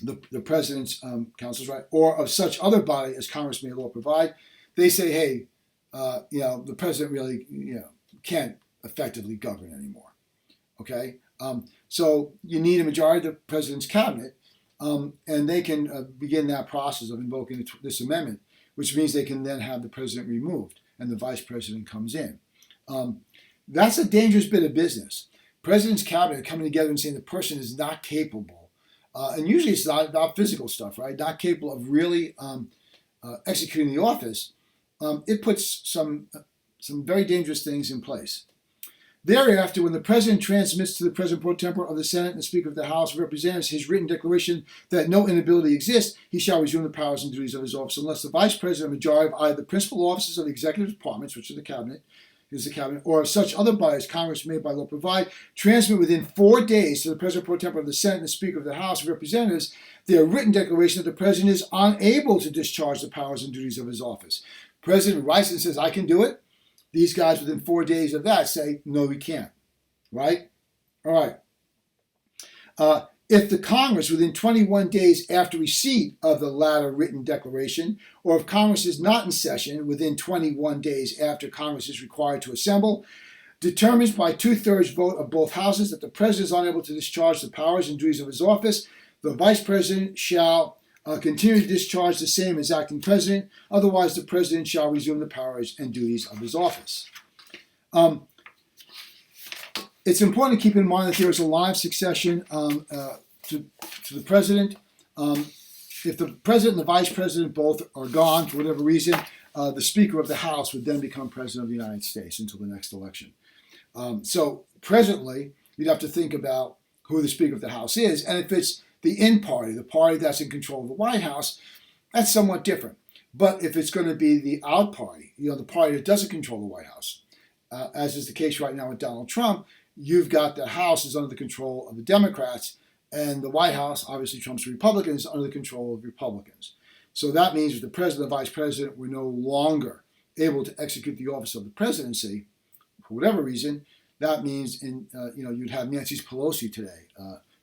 the president's councils, right, or of such other body as Congress may law provide, they say, hey, the president really, can't effectively govern anymore. Okay, so you need a majority of the president's cabinet, and they can begin that process of invoking this amendment, which means they can then have the president removed and the vice president comes in. That's a dangerous bit of business. President's cabinet coming together and saying the person is not capable, and usually it's not about physical stuff, right? Not capable of really executing the office. It puts some very dangerous things in place. Thereafter, when the President transmits to the President pro tempore of the Senate and the Speaker of the House of Representatives his written declaration that no inability exists, he shall resume the powers and duties of his office unless the Vice President or majority of either the principal offices of the executive departments, which are the cabinet, or of such other bodies Congress may by law provide, transmit within 4 days to the President pro tempore of the Senate and the Speaker of the House of Representatives their written declaration that the President is unable to discharge the powers and duties of his office. The President writes and says, I can do it. These guys within 4 days of that say, no, we can't. Right? All right. If the Congress, within 21 days after receipt of the latter written declaration, or if Congress is not in session within 21 days after Congress is required to assemble, determines by 2/3 vote of both houses that the President is unable to discharge the powers and duties of his office, the Vice President shall continue to discharge the same as acting President. Otherwise, the President shall resume the powers and duties of his office. It's important to keep in mind that there is a line of succession to the President. If the President and the Vice President both are gone for whatever reason, the Speaker of the House would then become President of the United States until the next election. So presently, you'd have to think about who the Speaker of the House is, and if it's the in party, the party that's in control of the White House, that's somewhat different. But if it's going to be the out party, the party that doesn't control the White House, as is the case right now with Donald Trump, you've got the House is under the control of the Democrats, and the White House, obviously Trump's Republicans, under the control of Republicans. So that means that the President and the Vice President were no longer able to execute the office of the presidency, for whatever reason. That means you'd have Nancy Pelosi today,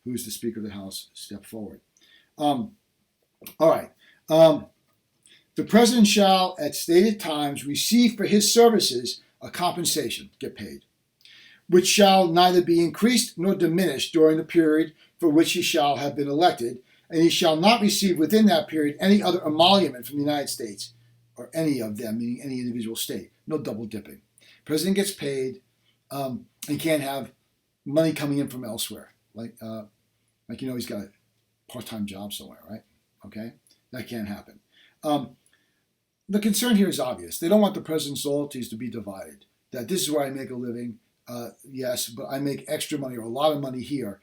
who's the Speaker of the House, step forward. All right. The President shall, at stated times, receive for his services a compensation, get paid, which shall neither be increased nor diminished during the period for which he shall have been elected, and he shall not receive within that period any other emolument from the United States, or any of them, meaning any individual state. No double dipping. President gets paid and can't have money coming in from elsewhere. He's got a part-time job somewhere, right? Okay? That can't happen. The concern here is obvious. They don't want the president's loyalties to be divided. That this is where I make a living, yes, but I make extra money or a lot of money here,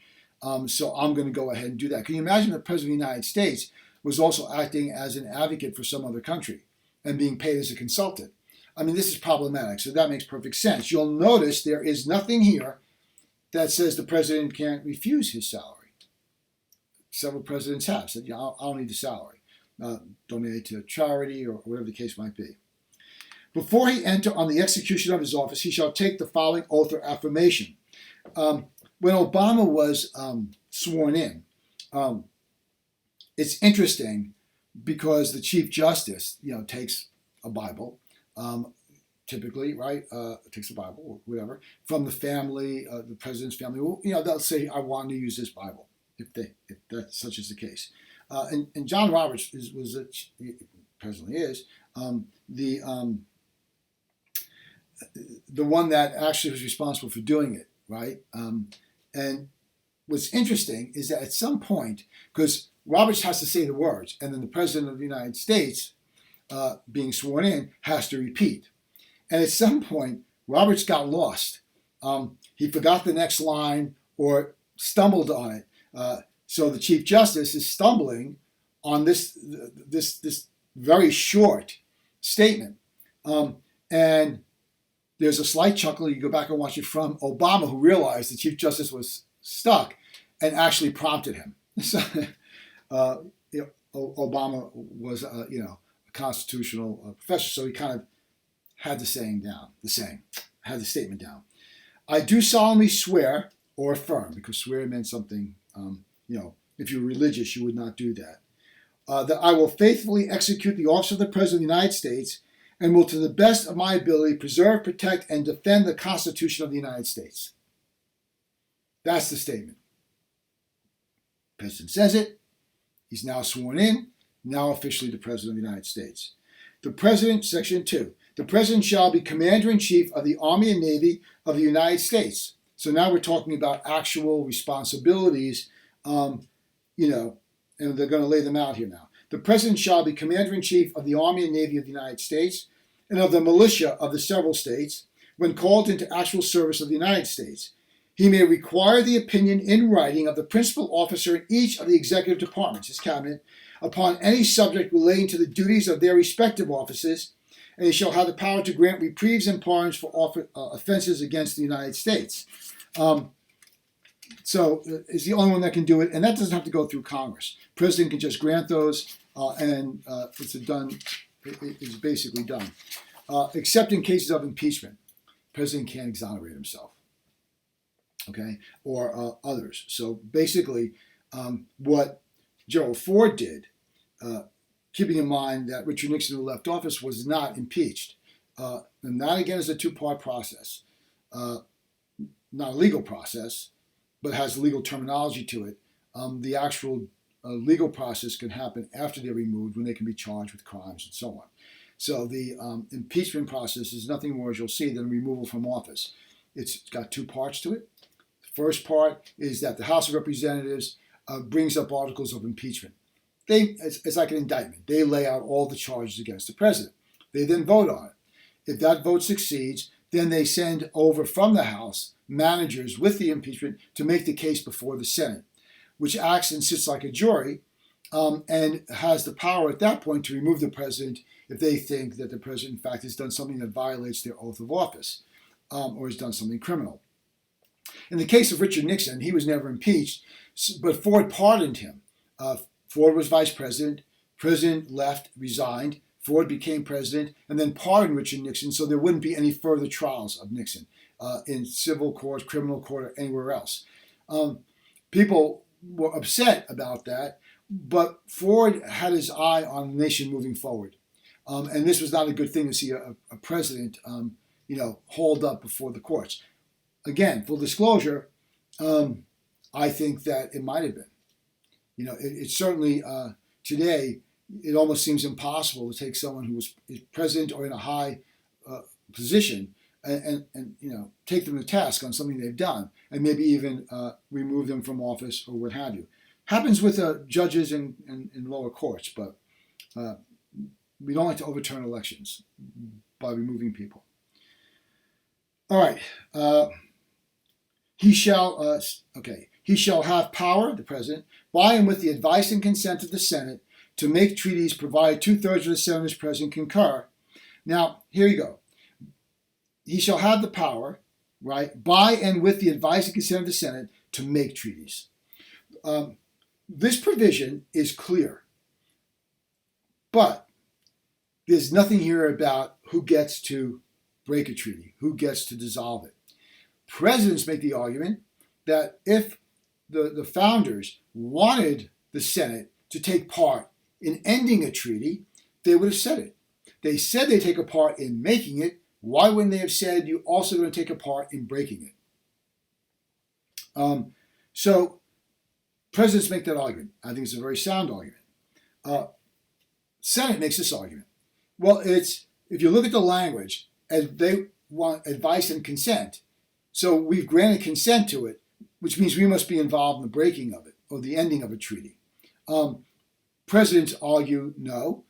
so I'm going to go ahead and do that. Can you imagine the President of the United States was also acting as an advocate for some other country and being paid as a consultant? I mean, this is problematic, so that makes perfect sense. You'll notice there is nothing here that says the president can't refuse his salary. Several presidents have said, I'll need the salary. Donate to charity or whatever the case might be. Before he enter on the execution of his office, he shall take the following oath or affirmation. When Obama was sworn in, it's interesting because the Chief Justice, takes a Bible, typically, right? Takes a Bible or whatever from the family, the president's family. Well, they'll say, "I want to use this Bible," if that such is the case. And John Roberts presently is the one that actually was responsible for doing it, right? And what's interesting is that at some point, because Roberts has to say the words, and then the President of the United States, being sworn in, has to repeat. And at some point, Roberts got lost. He forgot the next line or stumbled on it. So the Chief Justice is stumbling on this very short statement. And there's a slight chuckle. You go back and watch it from Obama, who realized the Chief Justice was stuck and actually prompted him. So, Obama was, a constitutional professor, so he kind of had the statement down. I do solemnly swear or affirm, because swear meant something, If you're religious, you would not do that. That I will faithfully execute the office of the President of the United States and will, to the best of my ability, preserve, protect, and defend the Constitution of the United States. That's the statement. The President says it. He's now sworn in, now officially the President of the United States. The President, Section 2, the President shall be Commander-in-Chief of the Army and Navy of the United States. So now we're talking about actual responsibilities, and they're going to lay them out here now. The President shall be Commander-in-Chief of the Army and Navy of the United States and of the militia of the several states when called into actual service of the United States. He may require the opinion in writing of the principal officer in each of the executive departments, his cabinet, upon any subject relating to the duties of their respective offices, and he shall have the power to grant reprieves and pardons for offenses against the United States. So it's the only one that can do it, and that doesn't have to go through Congress. The President can just grant those, and it's basically done. Except in cases of impeachment, the President can't exonerate himself, okay, or others. So basically, what Gerald Ford did, keeping in mind that Richard Nixon, who left office, was not impeached, and that again is a two-part process, not a legal process, but has legal terminology to it. The actual legal process can happen after they're removed, when they can be charged with crimes and so on. So the impeachment process is nothing more, as you'll see, than removal from office. It's got two parts to it. The first part is that the House of Representatives brings up articles of impeachment. It's like an indictment. They lay out all the charges against the president. They then vote on it. If that vote succeeds, then they send over from the House managers with the impeachment to make the case before the Senate, which acts and sits like a jury, and has the power at that point to remove the president if they think that the president, in fact, has done something that violates their oath of office, or has done something criminal. In the case of Richard Nixon, he was never impeached, but Ford pardoned him. Ford was vice president. President left, resigned. Ford became president, and then pardoned Richard Nixon, so there wouldn't be any further trials of Nixon in civil court, criminal court, or anywhere else. People were upset about that, but Ford had his eye on the nation moving forward. And this was not a good thing to see a president, hauled up before the courts. Again, full disclosure, I think that it might have been. It certainly, today, it almost seems impossible to take someone who was president or in a high position and take them to task on something they've done, and maybe even remove them from office or what have you. Happens with judges in lower courts, but we don't like to overturn elections by removing people. All right. He shall have power, the president, by and with the advice and consent of the Senate, to make treaties provided 2/3 of the senators present concur. Now, here you go. He shall have the power, right, by and with the advice and consent of the Senate, to make treaties. This provision is clear, but there's nothing here about who gets to break a treaty, who gets to dissolve it. Presidents make the argument that if the founders wanted the Senate to take part in ending a treaty, they would have said it. They said they take a part in making it. Why wouldn't they have said you're also going to take a part in breaking it? So presidents make that argument. I think it's a very sound argument. Senate makes this argument. Well, if you look at the language, and they want advice and consent, so we've granted consent to it, which means we must be involved in the breaking of it or the ending of a treaty. Presidents argue no,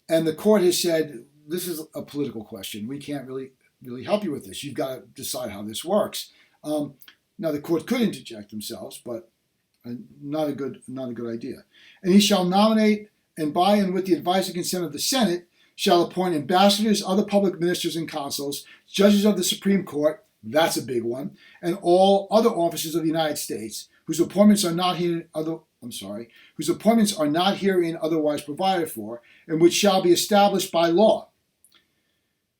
and the court has said this is a political question. We can't really help you with this. You've got to decide how this works. Now the court could interject themselves, but not a good idea. And he shall nominate, and by and with the advice and consent of the Senate, shall appoint ambassadors, other public ministers and consuls, judges of the Supreme Court, that's a big one, and all other officers of the United States whose appointments are not herein otherwise provided for, and which shall be established by law.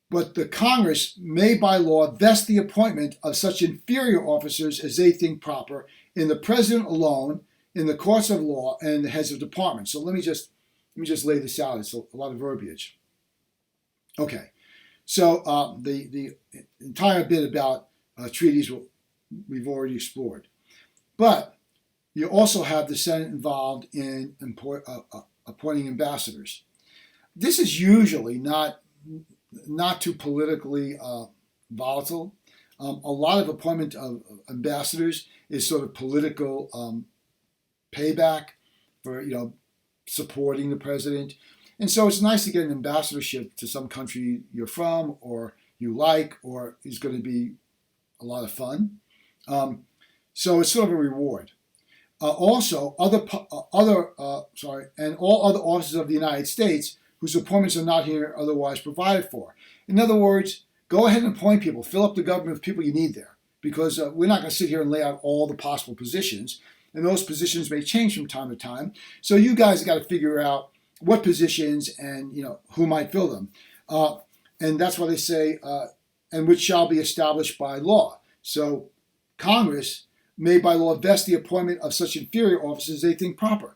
But the Congress may by law vest the appointment of such inferior officers as they think proper in the President alone, in the courts of law and the heads of departments. So let me just lay this out. It's a lot of verbiage. Okay, so the entire bit about treaties we've already explored, but you also have the Senate involved in appointing ambassadors. This is usually not too politically volatile. A lot of appointment of ambassadors is sort of political payback for supporting the president, and so it's nice to get an ambassadorship to some country you're from or you like or is going to be a lot of fun. So it's sort of a reward. Also, and all other officers of the United States whose appointments are not here otherwise provided for. In other words, go ahead and appoint people. Fill up the government with people you need there, because we're not going to sit here and lay out all the possible positions, and those positions may change from time to time. So you guys have got to figure out what positions and who might fill them, and that's why they say, and which shall be established by law. So Congress may by law vest the appointment of such inferior officers as they think proper.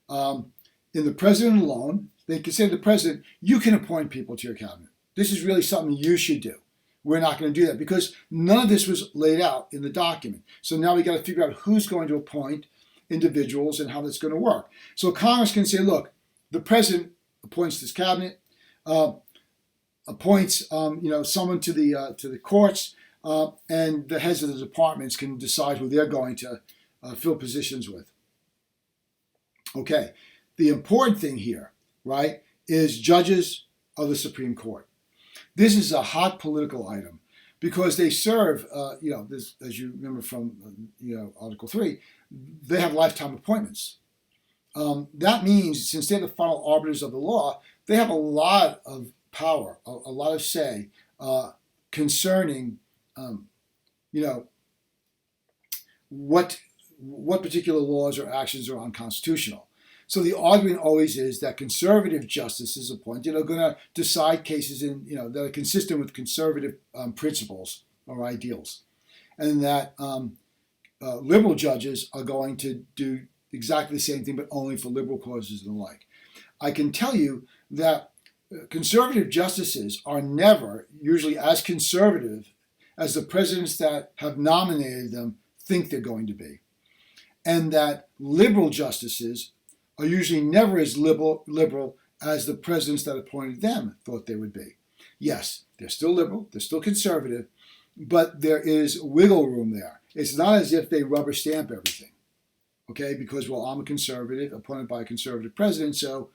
In the president alone, they can say to the president, you can appoint people to your cabinet. This is really something you should do. We're not going to do that because none of this was laid out in the document. So now we got to figure out who's going to appoint individuals and how that's going to work. So Congress can say, look, the president appoints this cabinet, appoints someone to the courts, and the heads of the departments can decide who they're going to fill positions with. Okay, the important thing here, right, is judges of the Supreme Court. This is a hot political item because they serve, this, as you remember from Article 3, they have lifetime appointments. That means since they're the final arbiters of the law, they have a lot of power, a lot of say concerning what particular laws or actions are unconstitutional. So the argument always is that conservative justices appointed are going to decide cases that are consistent with conservative principles or ideals, and that liberal judges are going to do exactly the same thing, but only for liberal causes and the like. I can tell you that conservative justices are never usually as conservative as the presidents that have nominated them think they're going to be. And that liberal justices are usually never as liberal as the presidents that appointed them thought they would be. Yes, they're still liberal, they're still conservative, but there is wiggle room there. It's not as if they rubber stamp everything, okay? Because, well, I'm a conservative, appointed by a conservative president, so,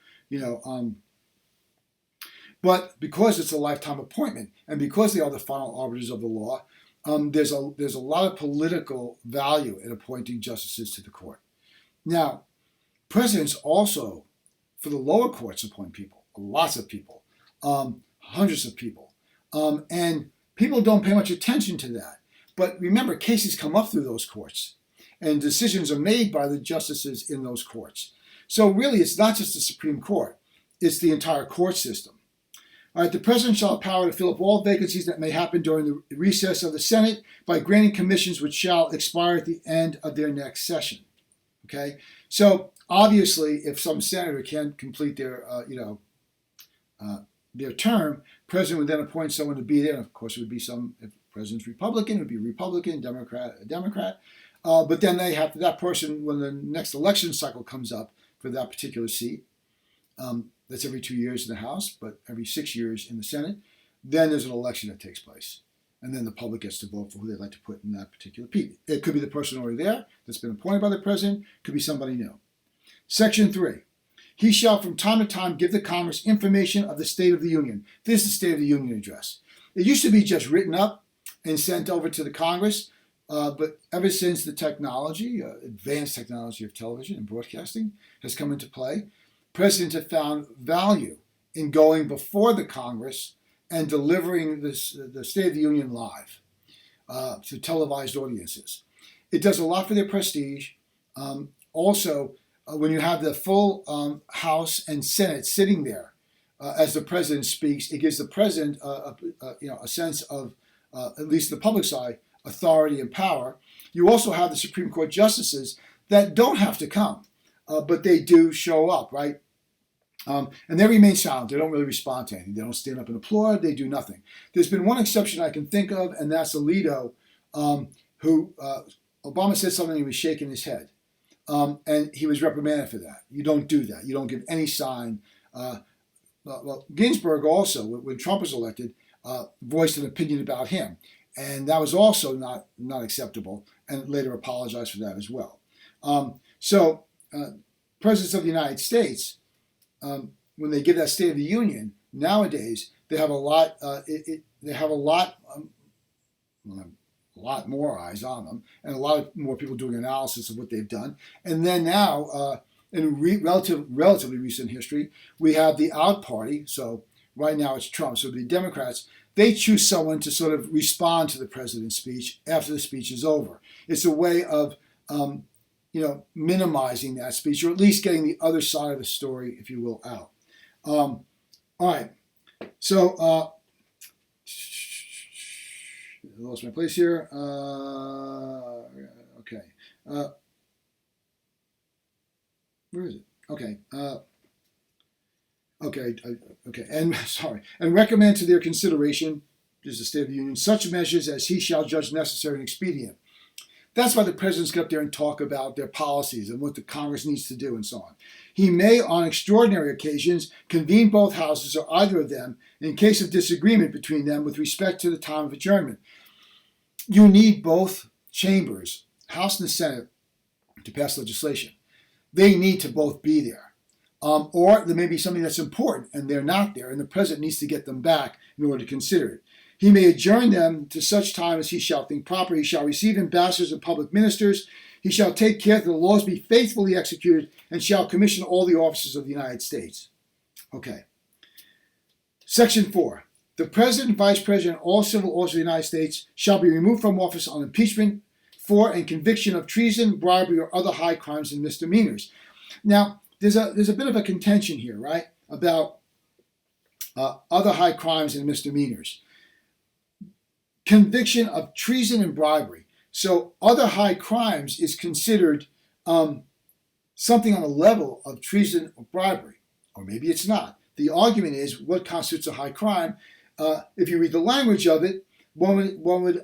but because it's a lifetime appointment, and because they are the final arbiters of the law, there's a lot of political value in appointing justices to the court. Now, presidents also, for the lower courts, appoint people, lots of people, hundreds of people, and people don't pay much attention to that. But remember, cases come up through those courts, and decisions are made by the justices in those courts. So really, it's not just the Supreme Court, it's the entire court system. All right, the president shall have power to fill up all vacancies that may happen during the recess of the Senate by granting commissions which shall expire at the end of their next session. Okay, so obviously, if some senator can't complete their term, president would then appoint someone to be there. And of course, it would be if the president's Republican, it would be Republican, Democrat. But then they have that person, when the next election cycle comes up for that particular seat, that's every 2 years in the House, but every 6 years in the Senate, then there's an election that takes place. And then the public gets to vote for who they'd like to put in that particular seat. It could be the person already there that's been appointed by the president. It could be somebody new. Section 3. He shall from time to time give the Congress information of the State of the Union. This is the State of the Union address. It used to be just written up and sent over to the Congress, but ever since the technology, advanced technology of television and broadcasting has come into play, presidents have found value in going before the Congress and delivering the State of the Union live to televised audiences. It does a lot for their prestige. Also, when you have the full House and Senate sitting there as the president speaks, it gives the president a sense of, at least the public side, authority and power. You also have the Supreme Court justices that don't have to come, but they do show up, right? And they remain silent. They don't really respond to anything. They don't stand up and applaud. They do nothing. There's been one exception I can think of, and that's Alito, who Obama said something, he was shaking his head. And he was reprimanded for that. You don't do that. You don't give any sign. Well, Ginsburg also, when Trump was elected, voiced an opinion about him. And that was also not acceptable, and later apologized for that as well. Presidents of the United States, when they give that State of the Union, nowadays they have a lot. They have a lot more eyes on them, and a lot more people doing analysis of what they've done. And then now, in relatively recent history, we have the out party. So right now it's Trump. So the Democrats, they choose someone to sort of respond to the president's speech after the speech is over. It's a way of minimizing that speech, or at least getting the other side of the story, if you will, out. All right. So I lost my place here. Okay. Where is it? Okay. Okay. And sorry. And recommend to their consideration, this is the State of the Union, such measures as he shall judge necessary and expedient. That's why the presidents get up there and talk about their policies and what the Congress needs to do and so on. He may, on extraordinary occasions, convene both houses or either of them in case of disagreement between them with respect to the time of adjournment. You need both chambers, House and the Senate, to pass legislation. They need to both be there. Or there may be something that's important and they're not there, and the president needs to get them back in order to consider it. He may adjourn them to such time as he shall think proper. He shall receive ambassadors and public ministers. He shall take care that the laws be faithfully executed, and shall commission all the officers of the United States. Okay. Section 4. The President, Vice President, and all civil officers of the United States shall be removed from office on impeachment for and conviction of treason, bribery, or other high crimes and misdemeanors. Now, there's a bit of a contention here, right, about other high crimes and misdemeanors. Conviction of treason and bribery. So other high crimes is considered something on the level of treason or bribery, or maybe it's not. The argument is what constitutes a high crime. If you read the language of it, one would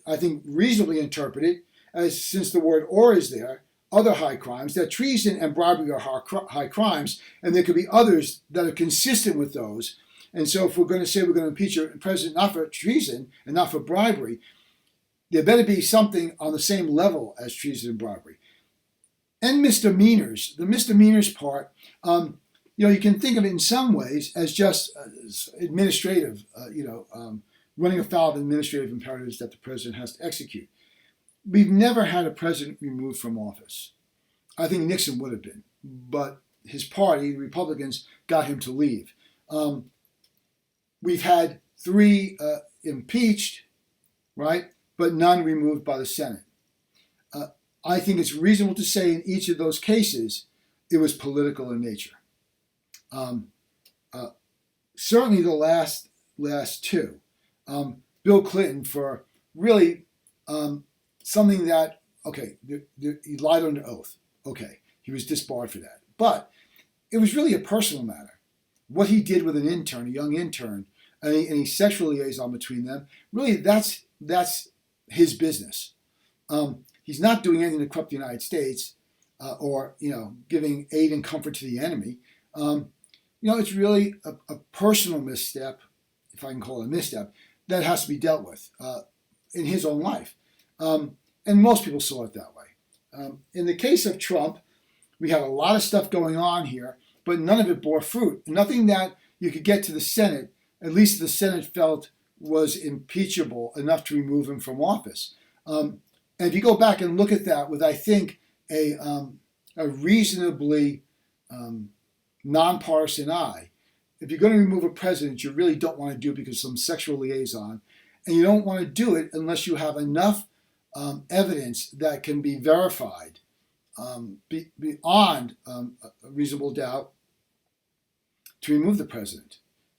I think reasonably interpret it as, since the word "or" is there, other high crimes, that treason and bribery are high crimes, and there could be others that are consistent with those. And so if we're going to say we're going to impeach a president not for treason and not for bribery, there better be something on the same level as treason and bribery. And misdemeanors. The misdemeanors part, you can think of it in some ways as just administrative, running afoul of administrative imperatives that the president has to execute. We've never had a president removed from office. I think Nixon would have been, but his party, the Republicans, got him to leave. We've had 3 impeached, right, but none removed by the Senate. I think it's reasonable to say in each of those cases it was political in nature. Certainly the last 2. Bill Clinton for really something that, he lied under oath. Okay, he was disbarred for that. But it was really a personal matter. What he did with an intern, a young intern, any sexual liaison between them, really that's his business. He's not doing anything to corrupt the United States or giving aid and comfort to the enemy. It's really a personal misstep, if I can call it a misstep, that has to be dealt with in his own life. And most people saw it that way. In the case of Trump, we had a lot of stuff going on here, but none of it bore fruit. Nothing that you could get to the Senate, at least the Senate felt was impeachable enough to remove him from office. And if you go back and look at that with, I think, a reasonably nonpartisan eye, if you're going to remove a president, you really don't want to do it because of some sexual liaison, and you don't want to do it unless you have enough evidence that can be verified beyond a reasonable doubt to remove the president.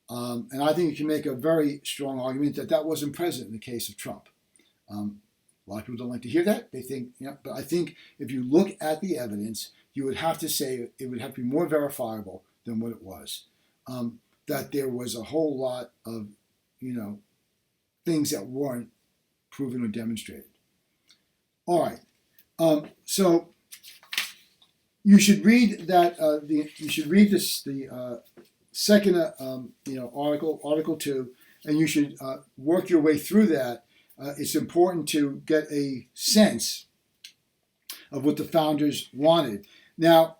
And I think you can make a very strong argument that wasn't present in the case of Trump. A lot of people don't like to hear that. They think, but I think if you look at the evidence, you would have to say it would have to be more verifiable than what it was. That there was a whole lot of, things that weren't proven or demonstrated. All right. So you should read that. You should read this the second article, Article 2, and you should work your way through that. It's important to get a sense of what the founders wanted. Now,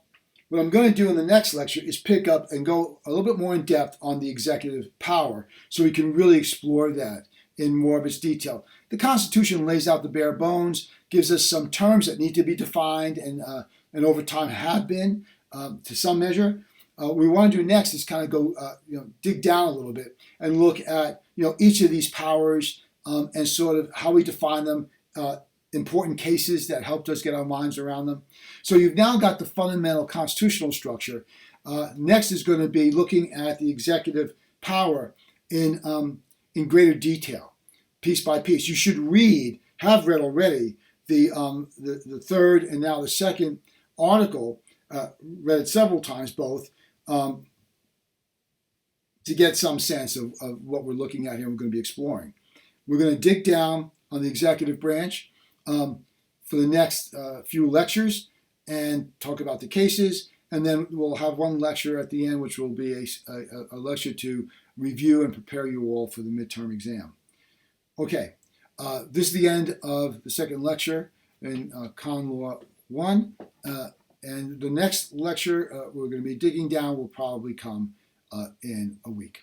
what I'm going to do in the next lecture is pick up and go a little bit more in depth on the executive power so we can really explore that in more of its detail. The Constitution lays out the bare bones, gives us some terms that need to be defined and over time have been to some measure. What we want to do next is kind of go dig down a little bit and look at each of these powers and sort of how we define them, important cases that helped us get our minds around them. So you've now got the fundamental constitutional structure. Next is going to be looking at the executive power in greater detail, piece by piece. You should have read already the third and now the second article, read it several times both, to get some sense of what we're looking at here and we're going to be exploring. We're going to dig down on the executive branch for the next few lectures and talk about the cases, and then we'll have one lecture at the end, which will be a lecture to review and prepare you all for the midterm exam. Okay, this is the end of the second lecture in Con Law 1, and the next lecture we're going to be digging down will probably come in a week.